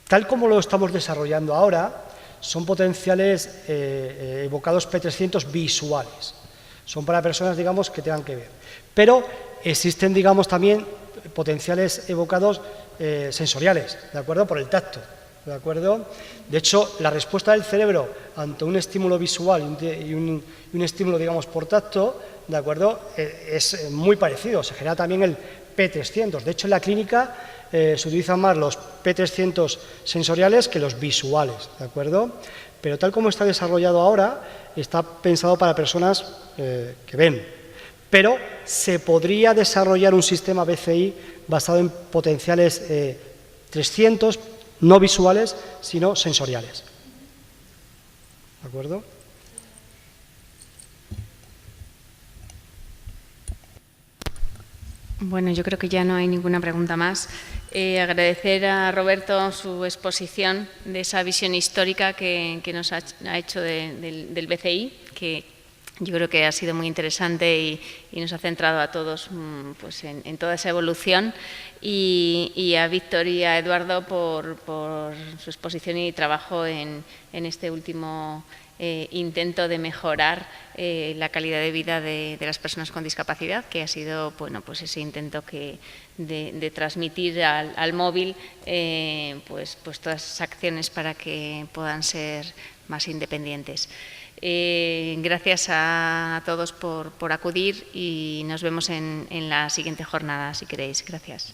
Tal como lo estamos desarrollando ahora, son potenciales evocados P300 visuales. Son para personas, digamos, que tengan que ver. Pero existen, digamos, también potenciales evocados sensoriales, ¿de acuerdo? Por el tacto, ¿de acuerdo? De hecho, la respuesta del cerebro ante un estímulo visual y un estímulo, digamos, por tacto, ¿de acuerdo? Es muy parecido, se genera también el P300. De hecho, en la clínica se utilizan más los P300 sensoriales que los visuales, ¿de acuerdo? Pero tal como está desarrollado ahora, está pensado para personas que ven. Pero se podría desarrollar un sistema BCI basado en potenciales 300, no visuales, sino sensoriales. ¿De acuerdo? Bueno, yo creo que ya no hay ninguna pregunta más. Agradecer a Roberto su exposición de esa visión histórica que nos ha hecho del BCI, que yo creo que ha sido muy interesante y nos ha centrado a todos pues, en toda esa evolución. Y a Víctor y a Eduardo por su exposición y trabajo en este último intento de mejorar la calidad de vida de las personas con discapacidad, que ha sido bueno, pues ese intento de transmitir al móvil pues todas esas acciones para que puedan ser más independientes. Gracias a todos por acudir y nos vemos en la siguiente jornada, si queréis. Gracias.